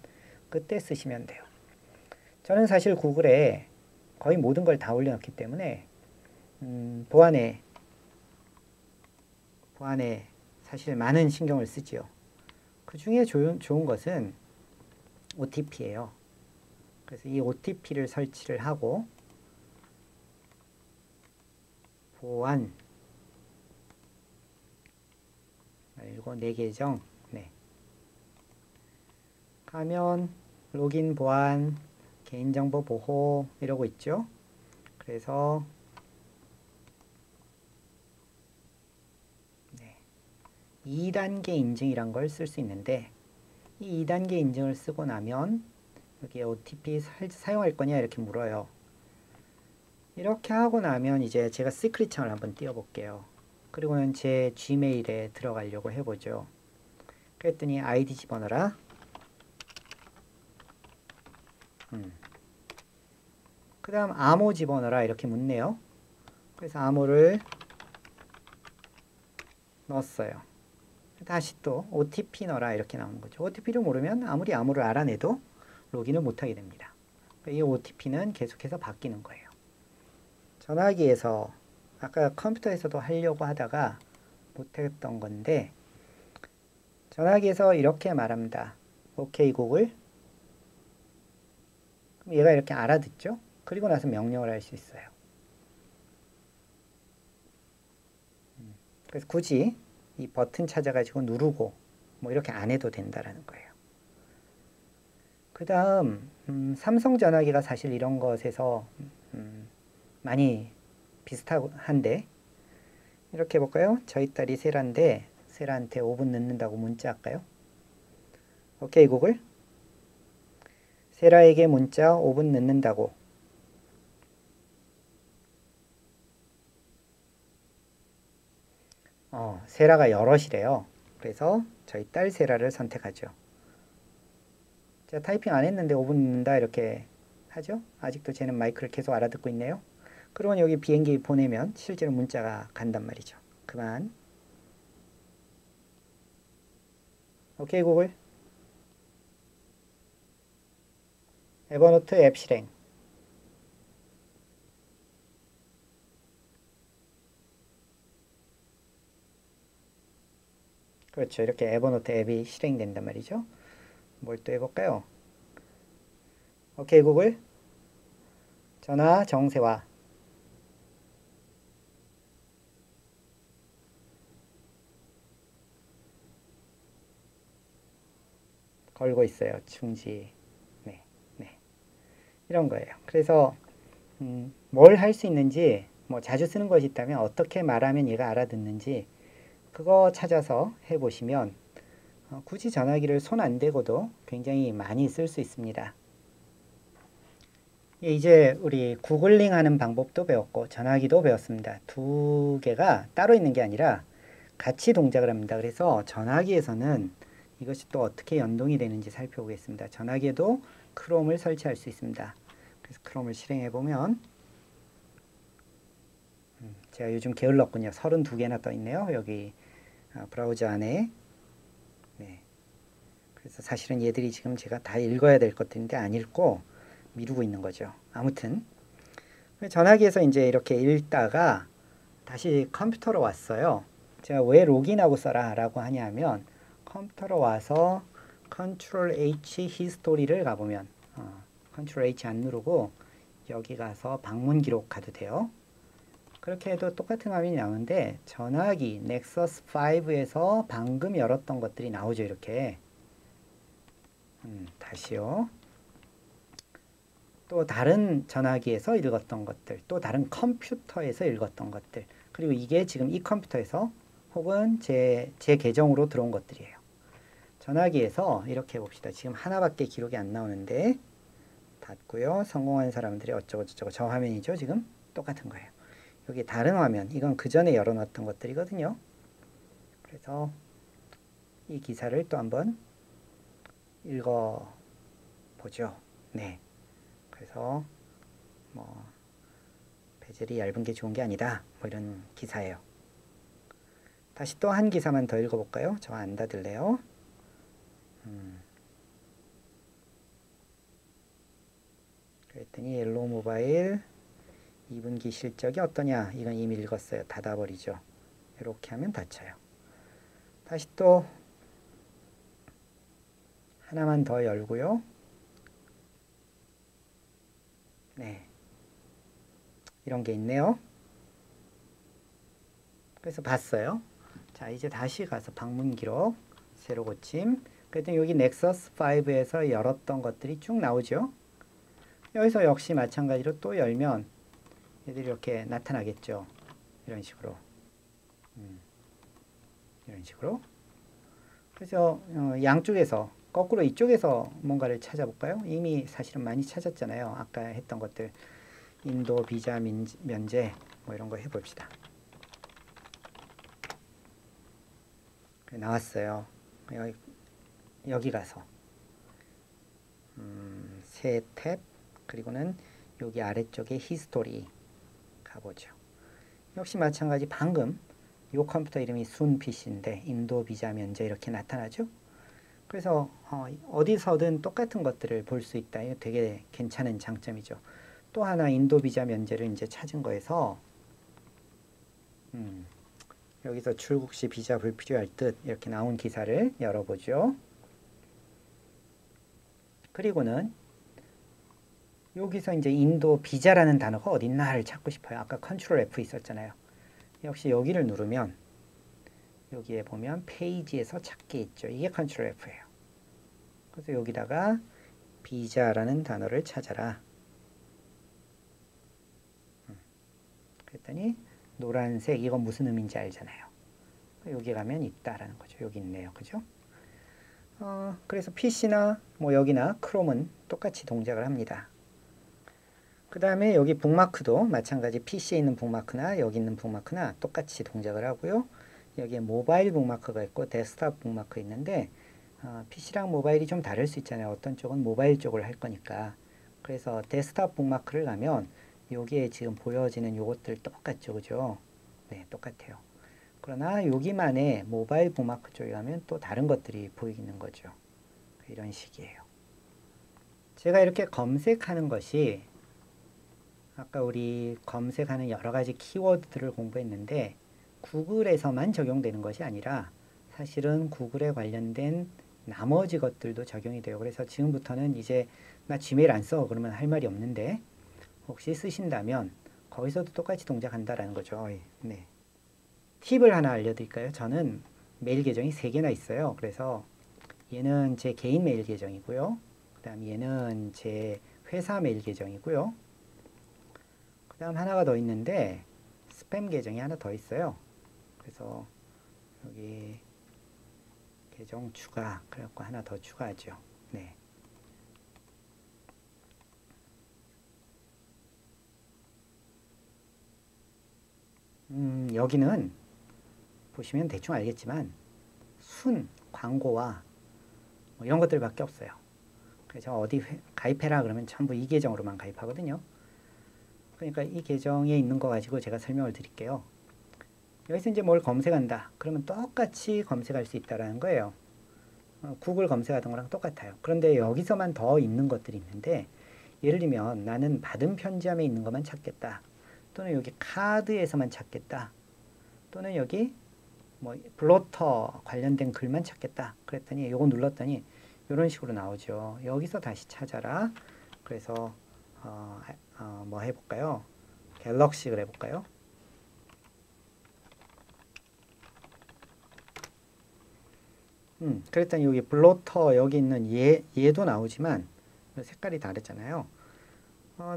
그때 쓰시면 돼요. 저는 사실 구글에 거의 모든 걸 다 올려놓기 때문에 보안에 사실 많은 신경을 쓰지요. 그 중에 좋은 것은 OTP예요. 그래서 이 OTP를 설치를 하고 보안 그리고 내 계정 가면 로긴 보안 개인정보 보호 이러고 있죠. 그래서 2단계 인증이란 걸 쓸 수 있는데 이 2단계 인증을 쓰고 나면 여기 OTP 사용할 거냐 이렇게 물어요. 이렇게 하고 나면 이제 제가 시크릿 창을 한번 띄워볼게요. 그리고는 제 지메일에 들어가려고 해보죠. 그랬더니 아이디 집어넣어라. 그 다음 암호 집어넣어라 이렇게 묻네요. 그래서 암호를 넣었어요. 다시 또 OTP 넣어라 이렇게 나오는 거죠. OTP를 모르면 아무리 암호를 알아내도 로그인을 못하게 됩니다. 이 OTP는 계속해서 바뀌는 거예요. 전화기에서 아까 컴퓨터에서도 하려고 하다가 못했던 건데 전화기에서 이렇게 말합니다. 오케이 구글. 그럼 얘가 이렇게 알아듣죠? 그리고 나서 명령을 할 수 있어요. 그래서 굳이 이 버튼 찾아가지고 누르고 뭐 이렇게 안 해도 된다라는 거예요. 그 다음 삼성 전화기가 사실 이런 것에서 많이 비슷한데 이렇게 해볼까요? 저희 딸이 세라인데 세라한테 5분 늦는다고 문자 할까요? 오케이 구글. 세라에게 문자 5분 늦는다고. 세라가 여럿이래요. 그래서 저희 딸 세라를 선택하죠. 자, 타이핑 안 했는데 5분 늦는다 이렇게 하죠. 아직도 쟤는 마이크를 계속 알아듣고 있네요. 그러면 여기 비행기 보내면 실제로 문자가 간단 말이죠. 그만. 오케이 구글. 에버노트 앱 실행. 그렇죠. 이렇게 에버노트 앱이 실행된단 말이죠. 뭘 또 해볼까요? 오케이 구글. 전화 정세화. 걸고 있어요. 충지. 네, 네. 이런 거예요. 그래서 뭘 할 수 있는지 뭐 자주 쓰는 것이 있다면 어떻게 말하면 얘가 알아듣는지 그거 찾아서 해보시면 굳이 전화기를 손 안 대고도 굉장히 많이 쓸 수 있습니다. 이제 우리 구글링 하는 방법도 배웠고 전화기도 배웠습니다. 두 개가 따로 있는 게 아니라 같이 동작을 합니다. 그래서 전화기에서는 이것이 또 어떻게 연동이 되는지 살펴보겠습니다. 전화기에도 크롬을 설치할 수 있습니다. 그래서 크롬을 실행해 보면 제가 요즘 게을렀군요. 32개나 떠 있네요. 여기 브라우저 안에. 네. 그래서 사실은 얘들이 지금 제가 다 읽어야 될 것들인데 안 읽고 미루고 있는 거죠. 아무튼 전화기에서 이제 이렇게 읽다가 다시 컴퓨터로 왔어요. 제가 왜 로그인하고 써라 라고 하냐면 컴퓨터로 와서 컨트롤 H 히스토리를 가보면 컨트롤 H 안 누르고 여기 가서 방문 기록 가도 돼요. 그렇게 해도 똑같은 화면이 나오는데 전화기 넥서스 5에서 방금 열었던 것들이 나오죠. 이렇게 다시요. 또 다른 전화기에서 읽었던 것들, 또 다른 컴퓨터에서 읽었던 것들, 그리고 이게 지금 이 컴퓨터에서 혹은 제 계정으로 들어온 것들이에요. 전화기에서 이렇게 해봅시다. 지금 하나밖에 기록이 안 나오는데 닫고요. 성공한 사람들이 어쩌고 저쩌고 저 화면이죠. 지금 똑같은 거예요. 여기 다른 화면, 이건 그 전에 열어놨던 것들이거든요. 그래서 이 기사를 또 한번 읽어보죠. 네. 그래서 뭐 베젤이 얇은 게 좋은 게 아니다. 뭐 이런 기사예요. 다시 또 한 기사만 더 읽어볼까요? 저 안 닫을래요. 그랬더니 옐로우 모바일 2분기 실적이 어떠냐? 이건 이미 읽었어요. 닫아버리죠. 이렇게 하면 닫혀요. 다시 또 하나만 더 열고요. 네. 이런 게 있네요. 그래서 봤어요. 자, 이제 다시 가서 방문 기록, 새로 고침. 그랬더니 여기 넥서스 5에서 열었던 것들이 쭉 나오죠. 여기서 역시 마찬가지로 또 열면 얘들이 이렇게 나타나겠죠. 이런 식으로. 이런 식으로. 그래서 양쪽에서 거꾸로 이쪽에서 뭔가를 찾아볼까요? 이미 사실은 많이 찾았잖아요. 아까 했던 것들. 인도 비자 면제 뭐 이런 거 해봅시다. 나왔어요. 여기 가서 새 탭 그리고는 여기 아래쪽에 히스토리 가보죠. 역시 마찬가지 방금 이 컴퓨터 이름이 순 PC인데 인도 비자 면제 이렇게 나타나죠. 그래서 어디서든 똑같은 것들을 볼 수 있다. 이거 되게 괜찮은 장점이죠. 또 하나 인도 비자 면제를 이제 찾은 거에서 여기서 출국 시 비자 불필요할 듯 이렇게 나온 기사를 열어보죠. 그리고는 여기서 이제 인도 비자라는 단어가 어딨나를 찾고 싶어요. 아까 컨트롤 F 있었잖아요. 역시 여기를 누르면 여기에 보면 페이지에서 찾기 있죠. 이게 컨트롤 F예요. 그래서 여기다가 비자라는 단어를 찾아라. 그랬더니 노란색 이건 무슨 의미인지 알잖아요. 여기 가면 있다라는 거죠. 여기 있네요. 그죠? 그래서 PC나 뭐 여기나 크롬은 똑같이 동작을 합니다. 그 다음에 여기 북마크도 마찬가지 PC에 있는 북마크나 여기 있는 북마크나 똑같이 동작을 하고요. 여기에 모바일 북마크가 있고 데스크탑 북마크 있는데 PC랑 모바일이 좀 다를 수 있잖아요. 어떤 쪽은 모바일 쪽을 할 거니까. 그래서 데스크탑 북마크를 가면 여기에 지금 보여지는 요것들 똑같죠. 그죠? 네, 똑같아요. 그러나 여기만의 모바일 북마크 쪽에 가면 또 다른 것들이 보이는 거죠. 이런 식이에요. 제가 이렇게 검색하는 것이 아까 우리 검색하는 여러 가지 키워드들을 공부했는데 구글에서만 적용되는 것이 아니라 사실은 구글에 관련된 나머지 것들도 적용이 돼요. 그래서 지금부터는 이제 나 지메일 안 써. 그러면 할 말이 없는데 혹시 쓰신다면 거기서도 똑같이 동작한다라는 거죠. 네. 팁을 하나 알려드릴까요? 저는 메일 계정이 3개나 있어요. 그래서 얘는 제 개인 메일 계정이고요. 그 다음 얘는 제 회사 메일 계정이고요. 그 다음 하나가 더 있는데 스팸 계정이 하나 더 있어요. 그래서 여기 계정 추가 그래갖고 하나 더 추가하죠. 네. 여기는 보시면 대충 알겠지만 순 광고와 뭐 이런 것들밖에 없어요. 그래서 어디 가입해라 그러면 전부 이 계정으로만 가입하거든요. 그러니까 이 계정에 있는 거 가지고 제가 설명을 드릴게요. 여기서 이제 뭘 검색한다. 그러면 똑같이 검색할 수 있다라는 거예요. 구글 검색하던 거랑 똑같아요. 그런데 여기서만 더 있는 것들이 있는데 예를 들면 나는 받은 편지함에 있는 것만 찾겠다. 또는 여기 카드에서만 찾겠다. 또는 여기 뭐 블로터 관련된 글만 찾겠다. 그랬더니 요거 눌렀더니 이런 식으로 나오죠. 여기서 다시 찾아라. 그래서 뭐 해볼까요? 갤럭시를 해볼까요? 그랬더니 여기 블로터 여기 있는 얘도 나오지만 색깔이 다르잖아요.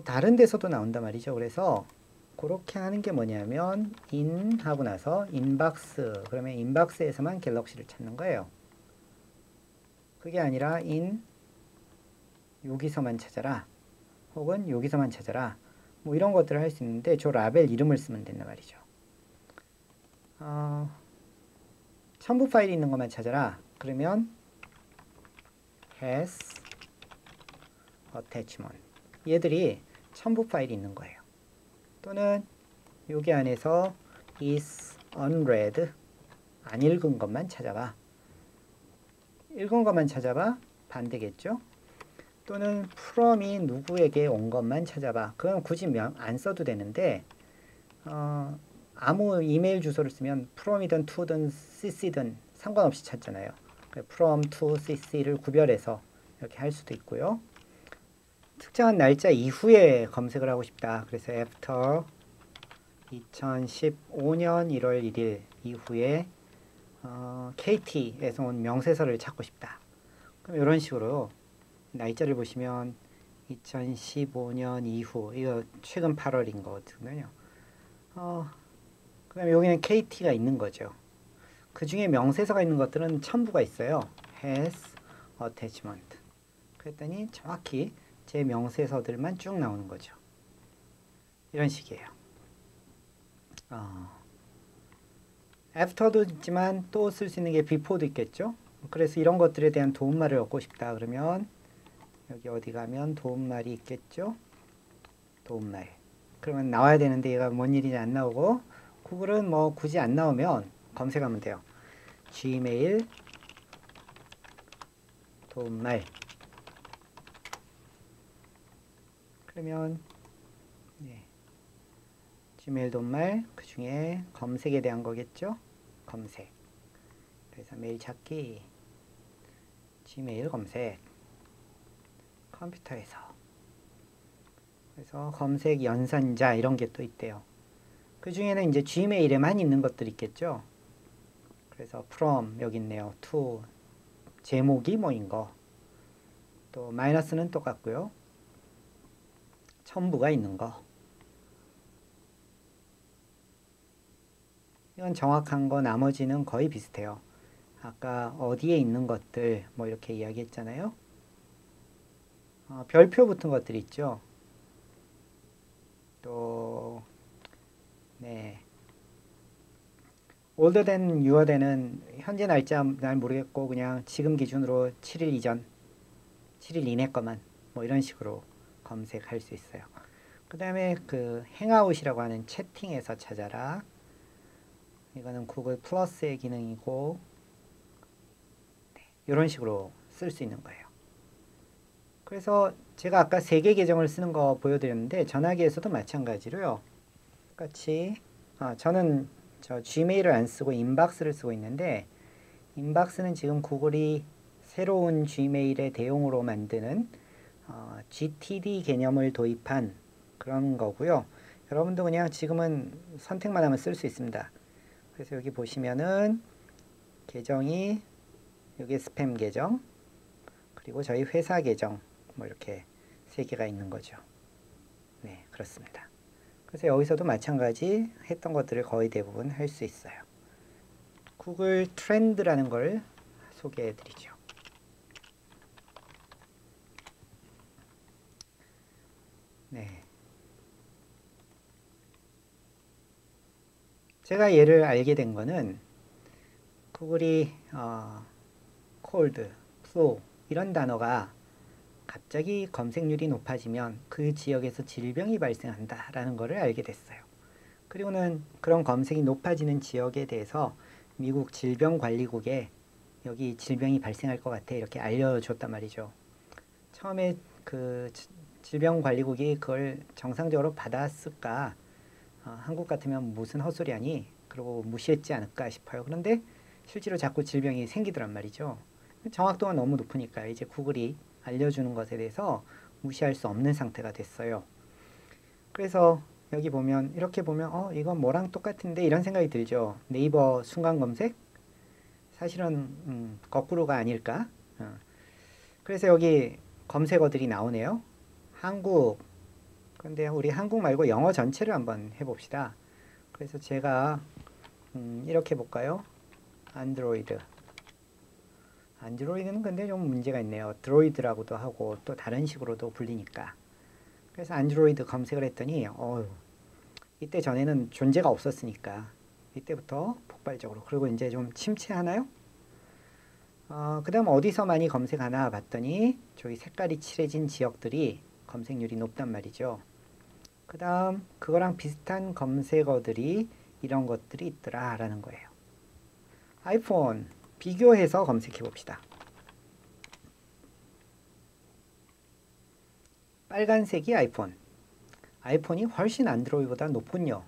다른 데서도 나온단 말이죠. 그래서 그렇게 하는 게 뭐냐면 인 하고 나서 인박스 그러면 인박스에서만 갤럭시를 찾는 거예요. 그게 아니라 인 여기서만 찾아라 혹은 여기서만 찾아라 뭐 이런 것들을 할 수 있는데 저 라벨 이름을 쓰면 된단 말이죠. 첨부 파일이 있는 것만 찾아라 그러면 has attachment 얘들이 첨부 파일이 있는 거예요. 또는 여기 안에서 is unread 안 읽은 것만 찾아봐. 읽은 것만 찾아봐 반대겠죠. 또는 from이 누구에게 온 것만 찾아봐. 그건 굳이 안 써도 되는데 아무 이메일 주소를 쓰면 from이든 to든 cc든 상관없이 찾잖아요. from, to, cc를 구별해서 이렇게 할 수도 있고요. 특정한 날짜 이후에 검색을 하고 싶다. 그래서 after 2015년 1월 1일 이후에 KT에서 온 명세서를 찾고 싶다. 그럼 이런 식으로 날짜를 보시면 2015년 이후 이거 최근 8월인 거거든요. 그 다음에 여기는 KT가 있는 거죠. 그 중에 명세서가 있는 것들은 첨부가 있어요. has attachment. 그랬더니 정확히 제 명세서들만 쭉 나오는 거죠. 이런 식이에요. after도 있지만 또 쓸 수 있는 게 before도 있겠죠. 그래서 이런 것들에 대한 도움말을 얻고 싶다 그러면 여기 어디 가면 도움말이 있겠죠. 도움말. 그러면 나와야 되는데 얘가 뭔 일인지 안 나오고 구글은 뭐 굳이 안 나오면 검색하면 돼요. gmail 도움말. 그러면 gmail 도움말 그 중에 검색에 대한 거겠죠. 검색. 그래서 메일 찾기 gmail 검색. 컴퓨터에서. 그래서 검색 연산자 이런 게 또 있대요. 그 중에는 이제 Gmail에만 있는 것들이 있겠죠. 그래서 from 여기 있네요. to 제목이 뭐인 거. 또 마이너스는 똑같고요. 첨부가 있는 거. 이건 정확한 거, 나머지는 거의 비슷해요. 아까 어디에 있는 것들 뭐 이렇게 이야기했잖아요. 별표 붙은 것들이 있죠. 또 네. older than, newer than은 현재 날짜 날 모르겠고 그냥 지금 기준으로 7일 이전, 7일 이내 거만 뭐 이런 식으로 검색할 수 있어요. 그 다음에 그 행아웃이라고 하는 채팅에서 찾아라. 이거는 구글 플러스의 기능이고 네, 이런 식으로 쓸 수 있는 거예요. 그래서 제가 아까 3개 계정을 쓰는 거 보여드렸는데 전화기에서도 마찬가지로요. 똑같이 저는 저 Gmail을 안 쓰고 인박스를 쓰고 있는데 인박스는 지금 구글이 새로운 Gmail의 대용으로 만드는 GTD 개념을 도입한 그런 거고요. 여러분도 그냥 지금은 선택만 하면 쓸 수 있습니다. 그래서 여기 보시면은 계정이 여기 스팸 계정 그리고 저희 회사 계정 뭐 이렇게 3개가 있는 거죠. 네, 그렇습니다. 그래서 여기서도 마찬가지 했던 것들을 거의 대부분 할 수 있어요. 구글 트렌드라는 걸 소개해 드리죠. 네. 제가 얘를 알게 된 거는 구글이 cold, flu 이런 단어가 갑자기 검색률이 높아지면 그 지역에서 질병이 발생한다라는 것을 알게 됐어요. 그리고는 그런 검색이 높아지는 지역에 대해서 미국 질병관리국에 여기 질병이 발생할 것 같아 이렇게 알려줬단 말이죠. 처음에 그 질병관리국이 그걸 정상적으로 받았을까? 한국 같으면 무슨 헛소리 하니? 그러고 무시했지 않을까 싶어요. 그런데 실제로 자꾸 질병이 생기더란 말이죠. 정확도가 너무 높으니까 이제 구글이 알려주는 것에 대해서 무시할 수 없는 상태가 됐어요. 그래서 여기 보면 이렇게 보면 이건 뭐랑 똑같은데 이런 생각이 들죠. 네이버 순간 검색? 사실은 거꾸로가 아닐까? 그래서 여기 검색어들이 나오네요. 한국. 근데 우리 한국 말고 영어 전체를 한번 해봅시다. 그래서 제가 이렇게 볼까요? 안드로이드. 안드로이드는 근데 좀 문제가 있네요. 드로이드라고도 하고 또 다른 식으로도 불리니까. 그래서 안드로이드 검색을 했더니 이때 전에는 존재가 없었으니까 이때부터 폭발적으로. 그리고 이제 좀 침체하나요? 그 다음 어디서 많이 검색하나 봤더니 저기 색깔이 칠해진 지역들이 검색률이 높단 말이죠. 그 다음 그거랑 비슷한 검색어들이 이런 것들이 있더라 라는 거예요. 아이폰 비교해서 검색해 봅시다. 빨간색이 아이폰. 아이폰이 훨씬 안드로이드보다 높군요.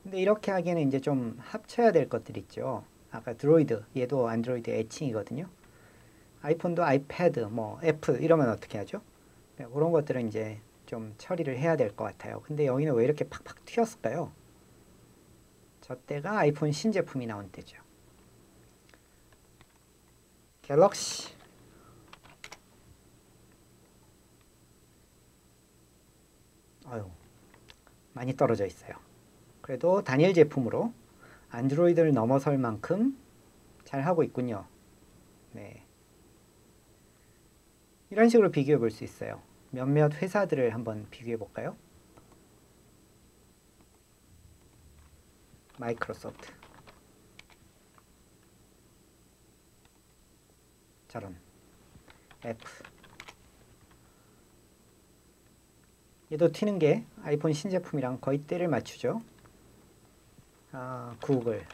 근데 이렇게 하기에는 이제 좀 합쳐야 될 것들 있죠. 아까 드로이드, 얘도 안드로이드 애칭이거든요. 아이폰도 아이패드, 뭐 애플 이러면 어떻게 하죠? 그런 것들은 이제 좀 처리를 해야 될 것 같아요. 근데 여기는 왜 이렇게 팍팍 튀었을까요? 저 때가 아이폰 신제품이 나온 때죠. 갤럭시. 많이 떨어져 있어요. 그래도 단일 제품으로 안드로이드를 넘어설 만큼 잘 하고 있군요. 네. 이런 식으로 비교해 볼 수 있어요. 몇몇 회사들을 한번 비교해 볼까요? 마이크로소프트. 저런. 애플. 얘도 튀는 게 아이폰 신제품이랑 거의 때를 맞추죠. 구글.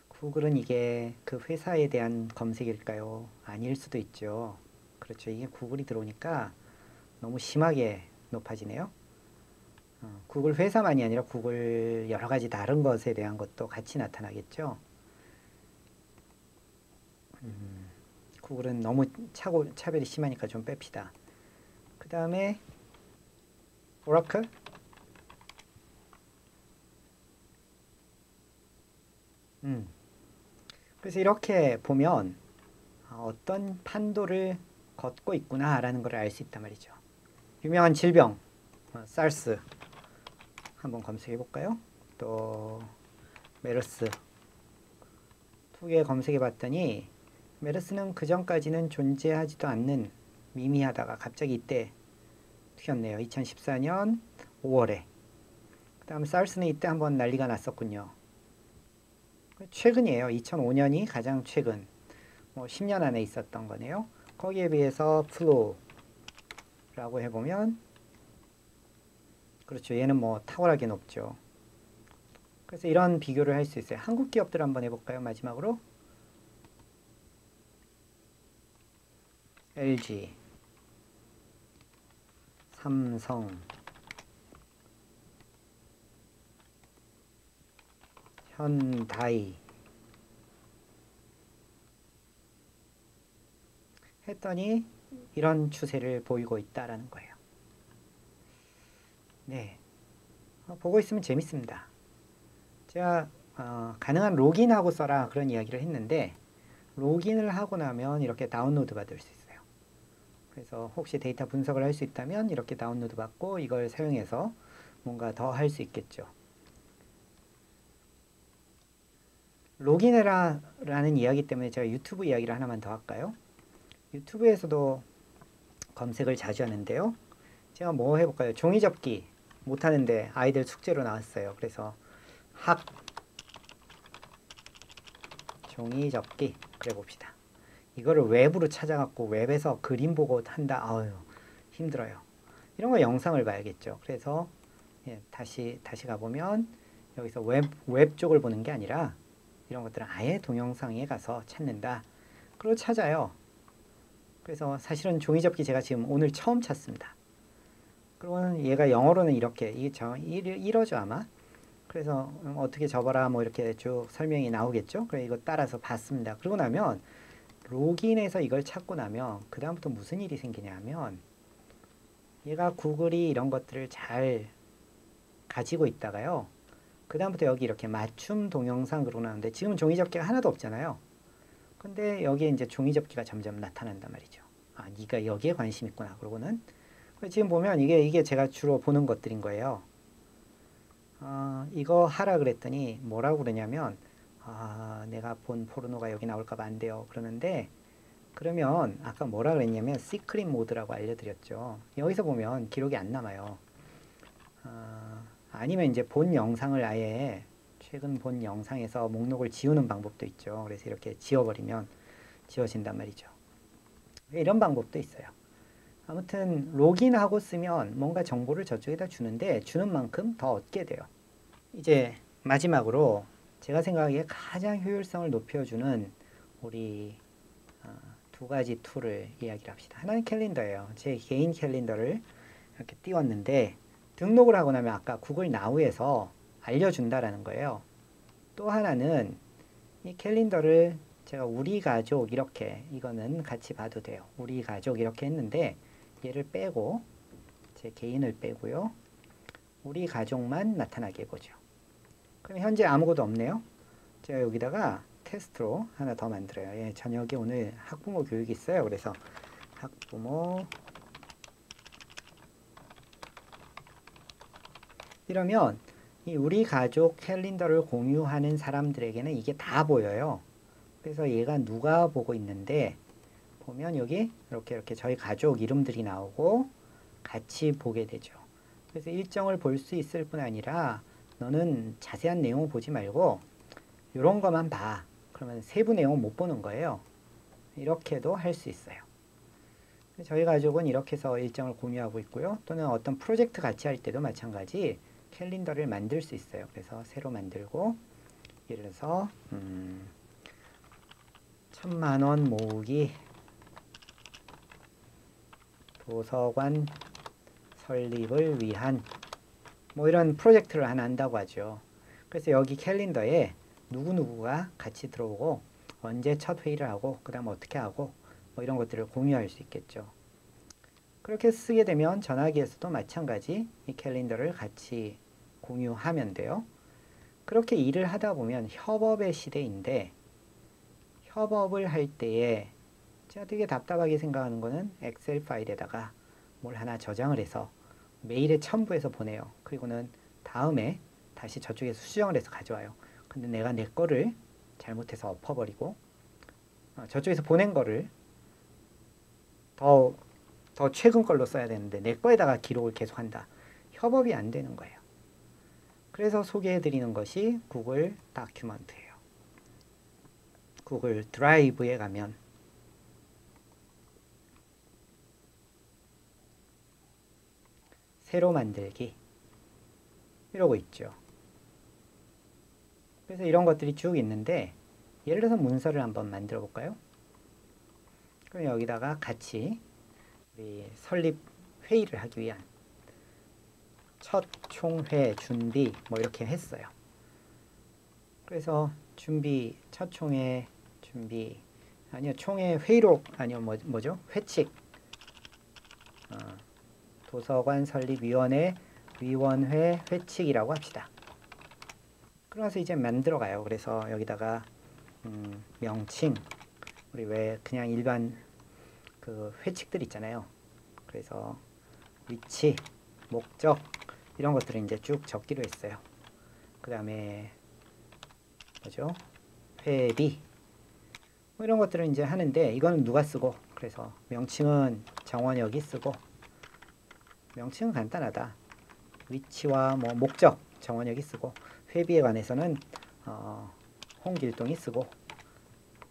구글은 이게 그 회사에 대한 검색일까요? 아닐 수도 있죠. 그렇죠. 이게 구글이 들어오니까 너무 심하게 높아지네요. 구글 회사만이 아니라 구글 여러 가지 다른 것에 대한 것도 같이 나타나겠죠. 구글은 너무 차별이 심하니까 좀 뺍시다. 그 다음에 오라클, 그래서 이렇게 보면 어떤 판도를 걷고 있구나라는 걸 알 수 있단 말이죠. 유명한 질병, 사르스 한번 검색해 볼까요? 또 메르스 2개 검색해 봤더니 메르스는 그 전까지는 존재하지도 않는 미미하다가 갑자기 이때 튀었네요. 2014년 5월에. 그 다음 사르스는 이때 한번 난리가 났었군요. 최근이에요. 2005년이 가장 최근. 뭐 10년 안에 있었던 거네요. 거기에 비해서 플루라고 해보면 그렇죠. 얘는 뭐 탁월하게 높죠. 그래서 이런 비교를 할 수 있어요. 한국 기업들 한번 해볼까요? 마지막으로 LG, 삼성, 현다이 했더니 이런 추세를 보이고 있다라는 거예요. 네, 보고 있으면 재밌습니다. 제가 가능한 로그인하고 써라 그런 이야기를 했는데 로그인을 하고 나면 이렇게 다운로드 받을 수 있어요. 그래서 혹시 데이터 분석을 할 수 있다면 이렇게 다운로드 받고 이걸 사용해서 뭔가 더 할 수 있겠죠. 로그인해라 라는 이야기 때문에 제가 유튜브 이야기를 하나만 더 할까요? 유튜브에서도 검색을 자주 하는데요. 제가 뭐 해볼까요? 종이접기 못하는데 아이들 숙제로 나왔어요. 그래서 학 종이접기 그래 봅시다. 이거를 웹으로 찾아갖고 웹에서 그림 보고 한다. 아유 힘들어요. 이런 거 영상을 봐야겠죠. 그래서 다시 가보면 여기서 웹 쪽을 보는 게 아니라 이런 것들은 아예 동영상에 가서 찾는다. 그리고 찾아요. 그래서 사실은 종이접기 제가 지금 오늘 처음 찾습니다. 그리고는 얘가 영어로는 이렇게 이러죠 아마. 그래서 어떻게 접어라 뭐 이렇게 쭉 설명이 나오겠죠. 그래서 이거 따라서 봤습니다. 그러고 나면 로그인해서 이걸 찾고 나면 그 다음부터 무슨 일이 생기냐면 얘가 구글이 이런 것들을 잘 가지고 있다가요. 그 다음부터 여기 이렇게 맞춤 동영상 그러고 나오는데 지금은 종이접기가 하나도 없잖아요. 근데 여기에 이제 종이접기가 점점 나타난단 말이죠. 아, 네가 여기에 관심 있구나. 그러고는 지금 보면 이게 제가 주로 보는 것들인 거예요. 이거 하라 그랬더니 뭐라고 그러냐면 내가 본 포르노가 여기 나올까 봐 안 돼요. 그러는데 그러면 아까 뭐라 그랬냐면 시크릿 모드라고 알려드렸죠. 여기서 보면 기록이 안 남아요. 아니면 이제 본 영상을 아예 최근 본 영상에서 목록을 지우는 방법도 있죠. 그래서 이렇게 지워버리면 지워진단 말이죠. 이런 방법도 있어요. 아무튼 로그인하고 쓰면 뭔가 정보를 저쪽에다 주는데 주는 만큼 더 얻게 돼요. 이제 마지막으로 제가 생각하기에 가장 효율성을 높여주는 우리 두 가지 툴을 이야기를 합시다. 하나는 캘린더예요. 제 개인 캘린더를 이렇게 띄웠는데 등록을 하고 나면 아까 구글 나우에서 알려준다라는 거예요. 또 하나는 이 캘린더를 제가 우리 가족 이렇게 이거는 같이 봐도 돼요. 우리 가족 이렇게 했는데 얘를 빼고 제 개인을 빼고요. 우리 가족만 나타나게 해보죠. 그럼 현재 아무것도 없네요. 제가 여기다가 테스트로 하나 더 만들어요. 예, 저녁에 오늘 학부모 교육이 있어요. 그래서 학부모 이러면 이 우리 가족 캘린더를 공유하는 사람들에게는 이게 다 보여요. 그래서 얘가 누가 보고 있는데 보면 여기 이렇게 저희 가족 이름들이 나오고 같이 보게 되죠. 그래서 일정을 볼 수 있을 뿐 아니라 너는 자세한 내용을 보지 말고 이런 것만 봐. 그러면 세부 내용 못 보는 거예요. 이렇게도 할 수 있어요. 저희 가족은 이렇게 해서 일정을 공유하고 있고요. 또는 어떤 프로젝트 같이 할 때도 마찬가지 캘린더를 만들 수 있어요. 그래서 새로 만들고 예를 들어서 1,000만 원 모으기 도서관 설립을 위한 뭐 이런 프로젝트를 하나 한다고 하죠. 그래서 여기 캘린더에 누구누구가 같이 들어오고 언제 첫 회의를 하고 그 다음 어떻게 하고 뭐 이런 것들을 공유할 수 있겠죠. 그렇게 쓰게 되면 전화기에서도 마찬가지 이 캘린더를 같이 공유하면 돼요. 그렇게 일을 하다 보면 협업의 시대인데 협업을 할 때에 제가 되게 답답하게 생각하는 거는 엑셀 파일에다가 뭘 하나 저장을 해서 메일에 첨부해서 보내요. 그리고는 다음에 다시 저쪽에서 수정을 해서 가져와요. 근데 내가 내 거를 잘못해서 엎어버리고 저쪽에서 보낸 거를 더 최근 걸로 써야 되는데 내 거에다가 기록을 계속한다. 협업이 안 되는 거예요. 그래서 소개해드리는 것이 구글 다큐먼트예요. 구글 드라이브에 가면 새로 만들기 이러고 있죠. 그래서 이런 것들이 쭉 있는데 예를 들어서 문서를 한번 만들어 볼까요? 그럼 여기다가 같이 우리 설립 회의를 하기 위한 첫 총회 준비 뭐 이렇게 했어요. 그래서 준비 첫 총회 준비 아니요 총회 회의록 아니요 뭐죠? 회칙 도서관 설립위원회 위원회 회칙이라고 합시다. 그래서 이제 만들어 가요. 그래서 여기다가 명칭 우리 왜 그냥 일반 그 회칙들 있잖아요. 그래서 위치, 목적 이런 것들을 이제 쭉 적기로 했어요. 그 다음에 뭐죠? 회비 뭐 이런 것들을 이제 하는데 이거는 누가 쓰고 그래서 명칭은 정원혁이 쓰고 명칭은 간단하다. 위치와 뭐 목적 정원혁이 쓰고 회비에 관해서는 홍길동이 쓰고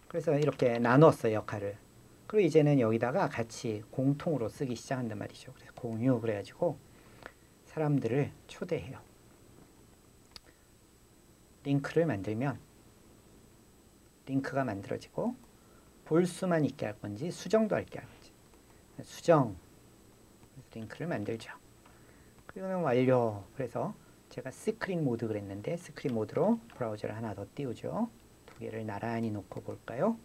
그래서 이렇게 나눴어요 역할을. 그리고 이제는 여기다가 같이 공통으로 쓰기 시작한단 말이죠. 그래서 공유 그래가지고 사람들을 초대해요. 링크를 만들면 링크가 만들어지고 볼 수만 있게 할 건지 수정도 할게 할 건지 수정 링크를 만들죠. 그리고는 완료. 그래서 제가 스크린 모드 그랬는데 스크린 모드로 브라우저를 하나 더 띄우죠. 두 개를 나란히 놓고 볼까요?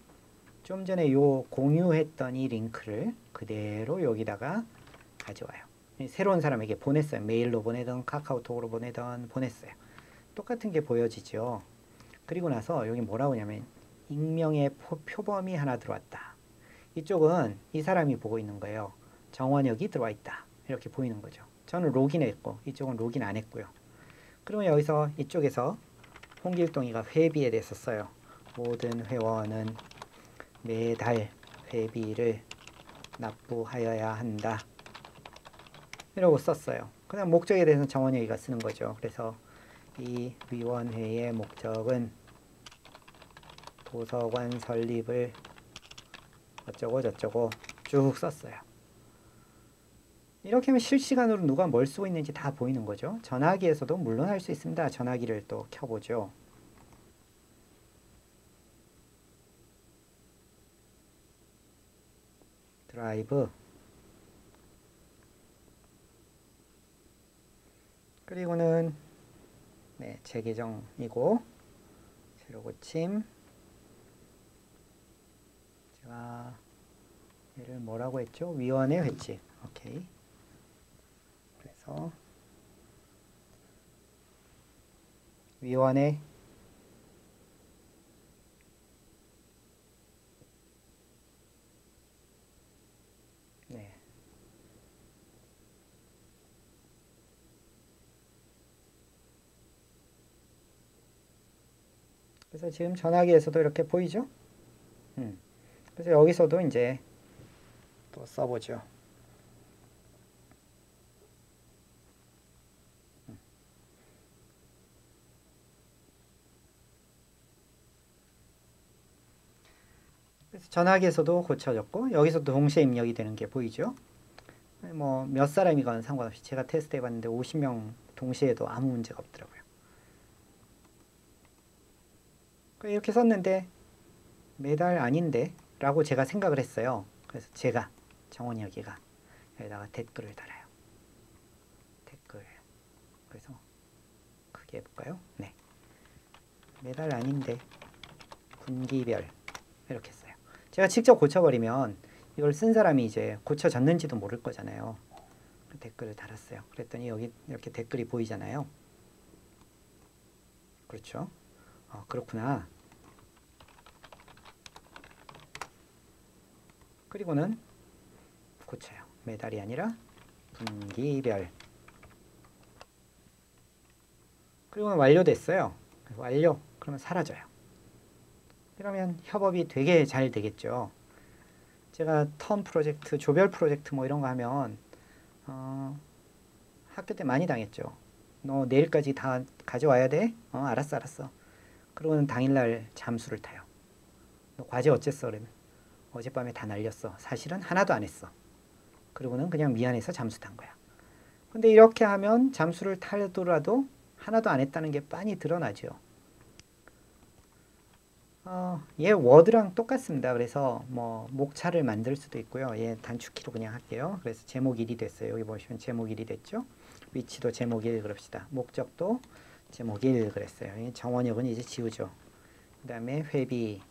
좀 전에 요 공유했던 이 링크를 그대로 여기다가 가져와요. 새로운 사람에게 보냈어요. 메일로 보내든 카카오톡으로 보내든 보냈어요. 똑같은 게 보여지죠. 그리고 나서 여기 뭐라고 하냐면 익명의 표범이 하나 들어왔다. 이쪽은 이 사람이 보고 있는 거예요. 정원혁이 들어와 있다. 이렇게 보이는 거죠. 저는 로그인했고 이쪽은 로그인 안 했고요. 그러면 여기서 이쪽에서 홍길동이가 회비에 대해서 써요. 모든 회원은 매달 회비를 납부하여야 한다. 이러고 썼어요. 그냥 목적에 대해서는 정원혁이가 쓰는 거죠. 그래서 이 위원회의 목적은 도서관 설립을 어쩌고 저쩌고 쭉 썼어요. 이렇게 하면 실시간으로 누가 뭘 쓰고 있는지 다 보이는 거죠. 전화기에서도 물론 할 수 있습니다. 전화기를 또 켜보죠. 드라이브 그리고는 재계정이고 새로 고침 제가 얘를 뭐라고 했죠? 위원회 회칙. 오케이. 그래서 위원회 그래서 지금 전화기에서도 이렇게 보이죠? 그래서 여기서도 이제 또 써보죠. 그래서 전화기에서도 고쳐졌고 여기서도 동시에 입력이 되는 게 보이죠? 뭐 몇 사람이건 상관없이 제가 테스트 해봤는데 50명 동시에도 아무 문제가 없더라고요. 이렇게 썼는데 매달 아닌데 라고 제가 생각을 했어요. 그래서 제가 정원혁이가 여기다가 댓글을 달아요. 댓글. 그래서 크게 해볼까요? 네. 매달 아닌데 분기별 이렇게 써요. 제가 직접 고쳐버리면 이걸 쓴 사람이 이제 고쳐졌는지도 모를 거잖아요. 댓글을 달았어요. 그랬더니 여기 이렇게 댓글이 보이잖아요. 그렇죠? 그렇구나. 그리고는 고쳐요. 매달이 아니라 분기별. 그리고는 완료됐어요. 완료. 그러면 사라져요. 그러면 협업이 되게 잘 되겠죠. 제가 턴 프로젝트, 조별 프로젝트 뭐 이런 거 하면 학교 때 많이 당했죠. 너 내일까지 다 가져와야 돼? 알았어, 알았어. 그러고는 당일날 잠수를 타요. 너 과제 어쨌어? 그러면 어젯밤에 다 날렸어. 사실은 하나도 안 했어. 그리고는 그냥 미안해서 잠수 탄 거야. 근데 이렇게 하면 잠수를 타더라도 하나도 안 했다는 게 빤히 드러나죠. 얘 워드랑 똑같습니다. 그래서 뭐 목차를 만들 수도 있고요. 얘 단축키로 그냥 할게요. 그래서 제목 1이 됐어요. 여기 보시면 제목 1이 됐죠. 위치도 제목 1 그럽시다. 목적도 제목 1 그랬어요. 정원역은 이제 지우죠. 그 다음에 회비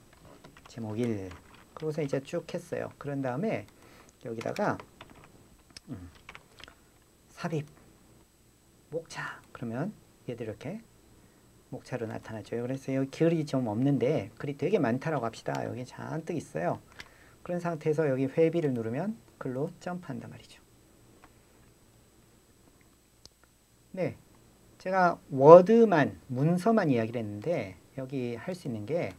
제목 1 그러고서 이제 쭉 했어요. 그런 다음에 여기다가 삽입 목차 그러면 얘들 이렇게 목차로 나타나죠. 그래서 여기 글이 좀 없는데 글이 되게 많다라고 합시다. 여기 잔뜩 있어요. 그런 상태에서 여기 회비를 누르면 글로 점프한단 말이죠. 네, 제가 워드만, 문서만 이야기를 했는데 여기 할 수 있는 게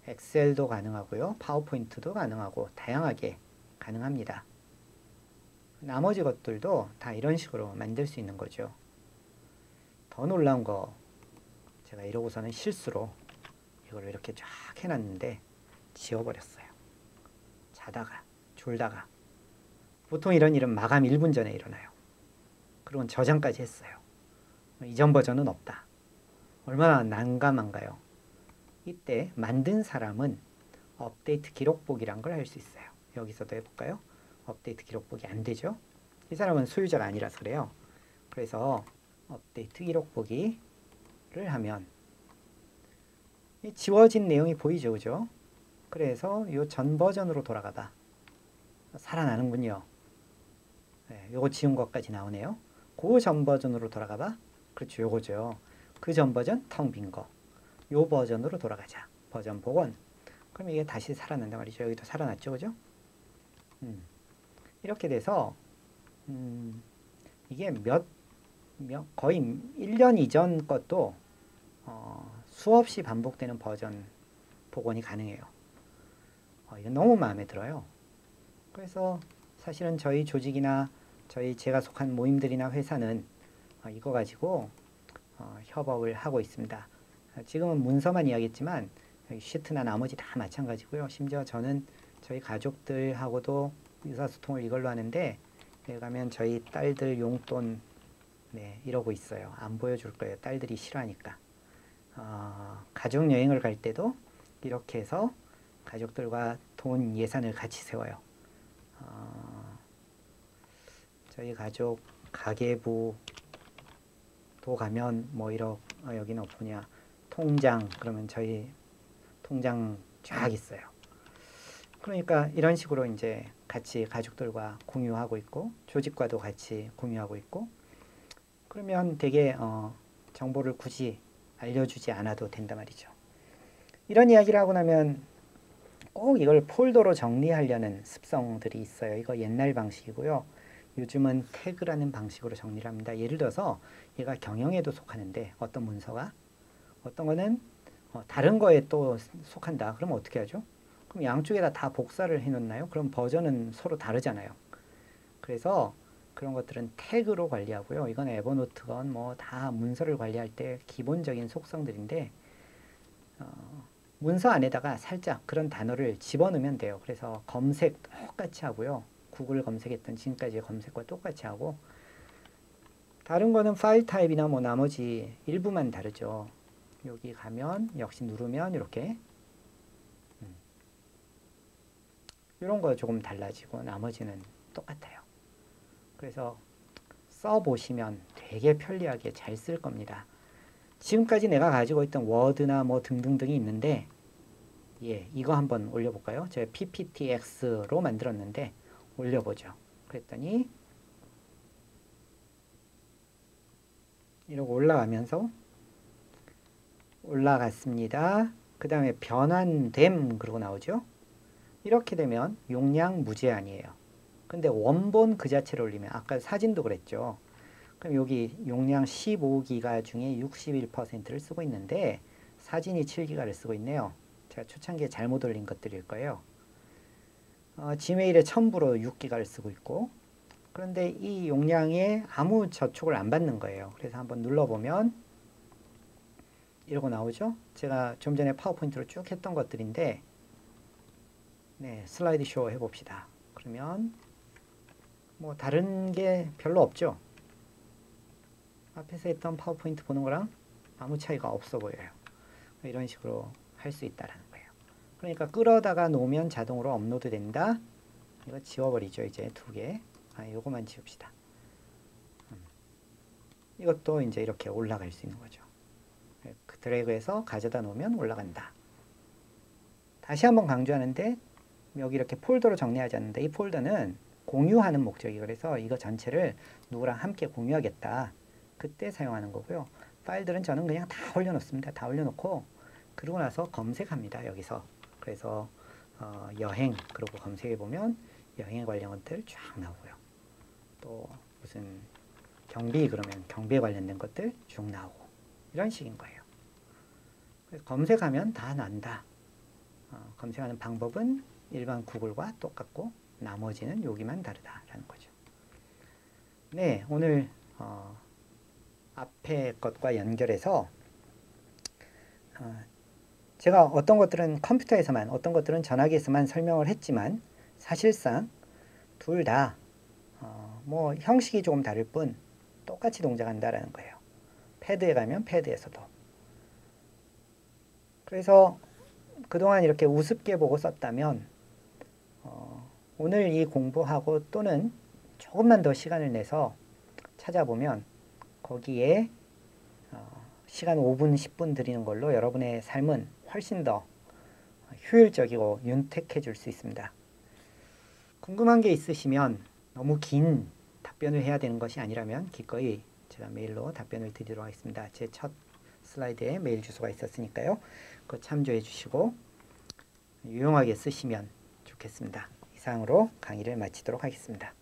엑셀도 가능하고요. 파워포인트도 가능하고 다양하게 가능합니다. 나머지 것들도 다 이런 식으로 만들 수 있는 거죠. 더 놀라운 거 제가 이러고서는 실수로 이걸 이렇게 쫙 해놨는데 지워버렸어요. 자다가 졸다가 보통 이런 일은 마감 1분 전에 일어나요. 그리고 저장까지 했어요. 이전 버전은 없다. 얼마나 난감한가요? 이때 만든 사람은 업데이트 기록보기란 걸 할 수 있어요. 여기서도 해볼까요? 업데이트 기록보기 안 되죠? 이 사람은 소유자가 아니라서 그래요. 그래서 업데이트 기록보기를 하면 이 지워진 내용이 보이죠, 그죠? 그래서 이 전 버전으로 돌아가다 살아나는군요. 네, 요거 지운 것까지 나오네요. 그 전 버전으로 돌아가봐. 그렇죠, 요거죠. 그 전 버전 텅 빈 거. 요 버전으로 돌아가자. 버전 복원. 그럼 이게 다시 살아난단 말이죠. 여기도 살아났죠, 그죠? 이렇게 돼서 이게 거의 1년 이전 것도 수없이 반복되는 버전 복원이 가능해요. 이건 너무 마음에 들어요. 그래서 사실은 저희 조직이나 제가 속한 모임들이나 회사는 이거 가지고 협업을 하고 있습니다. 지금은 문서만 이야기했지만 시트나 나머지 다 마찬가지고요. 심지어 저는 저희 가족들하고도 의사소통을 이걸로 하는데 여기 가면 저희 딸들 용돈 네, 이러고 있어요. 안 보여줄 거예요. 딸들이 싫어하니까. 가족여행을 갈 때도 이렇게 해서 가족들과 돈 예산을 같이 세워요. 저희 가족 가계부도 가면 뭐 여기는 없냐 통장 그러면 저희 통장 쫙 있어요. 그러니까 이런 식으로 이제 같이 가족들과 공유하고 있고 조직과도 같이 공유하고 있고 그러면 되게 정보를 굳이 알려주지 않아도 된단 말이죠. 이런 이야기를 하고 나면 꼭 이걸 폴더로 정리하려는 습성들이 있어요. 이거 옛날 방식이고요. 요즘은 태그라는 방식으로 정리를 합니다. 예를 들어서 얘가 경영에도 속하는데 어떤 문서가 어떤 거는 다른 거에 또 속한다. 그러면 어떻게 하죠? 그럼 양쪽에다 다 복사를 해놓나요? 그럼 버전은 서로 다르잖아요. 그래서 그런 것들은 태그로 관리하고요. 이건 에버노트건 뭐 다 문서를 관리할 때 기본적인 속성들인데 문서 안에다가 살짝 그런 단어를 집어넣으면 돼요. 그래서 검색 똑같이 하고요. 구글 검색했던 지금까지의 검색과 똑같이 하고 다른 거는 파일 타입이나 뭐 나머지 일부만 다르죠. 여기 가면 역시 누르면 이렇게 이런 거 조금 달라지고 나머지는 똑같아요. 그래서 써보시면 되게 편리하게 잘 쓸 겁니다. 지금까지 내가 가지고 있던 워드나 뭐 등등등이 있는데 예, 이거 한번 올려볼까요? 제가 PPTX로 만들었는데 올려보죠. 그랬더니 이러고 올라가면서 올라갔습니다. 그 다음에 변환됨 그러고 나오죠. 이렇게 되면 용량 무제한이에요. 근데 원본 그 자체를 올리면 아까 사진도 그랬죠. 그럼 여기 용량 15기가 중에 61%를 쓰고 있는데 사진이 7기가를 쓰고 있네요. 제가 초창기에 잘못 올린 것들일 거예요. 지메일에 첨부로 6기가를 쓰고 있고, 그런데 이 용량에 아무 저촉을 안 받는 거예요. 그래서 한번 눌러보면 이러고 나오죠. 제가 좀 전에 파워포인트로 쭉 했던 것들인데, 네, 슬라이드 쇼 해봅시다. 그러면 뭐 다른 게 별로 없죠. 앞에서 했던 파워포인트 보는 거랑 아무 차이가 없어 보여요. 이런 식으로 할 수 있다라는 거예요. 그러니까 끌어다가 놓으면 자동으로 업로드 된다. 이거 지워버리죠. 이제 두 개. 요거만 지웁시다. 이것도 이제 이렇게 올라갈 수 있는 거죠. 드래그해서 가져다 놓으면 올라간다. 다시 한번 강조하는데 여기 이렇게 폴더로 정리하지 않는데 이 폴더는 공유하는 목적이 그래서 이거 전체를 누구랑 함께 공유하겠다. 그때 사용하는 거고요. 파일들은 저는 그냥 다 올려놓습니다. 다 올려놓고 그러고 나서 검색합니다. 여기서. 그래서 여행 그러고 검색해 보면 여행에 관련 것들 쫙 나오고요. 또 무슨 경비 그러면 경비에 관련된 것들 쭉 나오고 이런 식인 거예요. 그래서 검색하면 다 난다. 검색하는 방법은 일반 구글과 똑같고 나머지는 여기만 다르다라는 거죠. 네, 오늘 앞에 것과 연결해서 제가 어떤 것들은 컴퓨터에서만 어떤 것들은 전화기에서만 설명을 했지만 사실상 둘 다 뭐 형식이 조금 다를 뿐 똑같이 동작한다라는 거예요. 패드에 가면 패드에서도. 그래서 그동안 이렇게 우습게 보고 썼다면 오늘 이 공부하고 또는 조금만 더 시간을 내서 찾아보면 거기에 시간 5분, 10분 드리는 걸로 여러분의 삶은 훨씬 더 효율적이고 윤택해 줄 수 있습니다. 궁금한 게 있으시면 너무 긴 답변을 해야 되는 것이 아니라면 기꺼이 제가 메일로 답변을 드리도록 하겠습니다. 제 첫 슬라이드에 메일 주소가 있었으니까요. 그거 참조해 주시고 유용하게 쓰시면 좋겠습니다. 이상으로 강의를 마치도록 하겠습니다.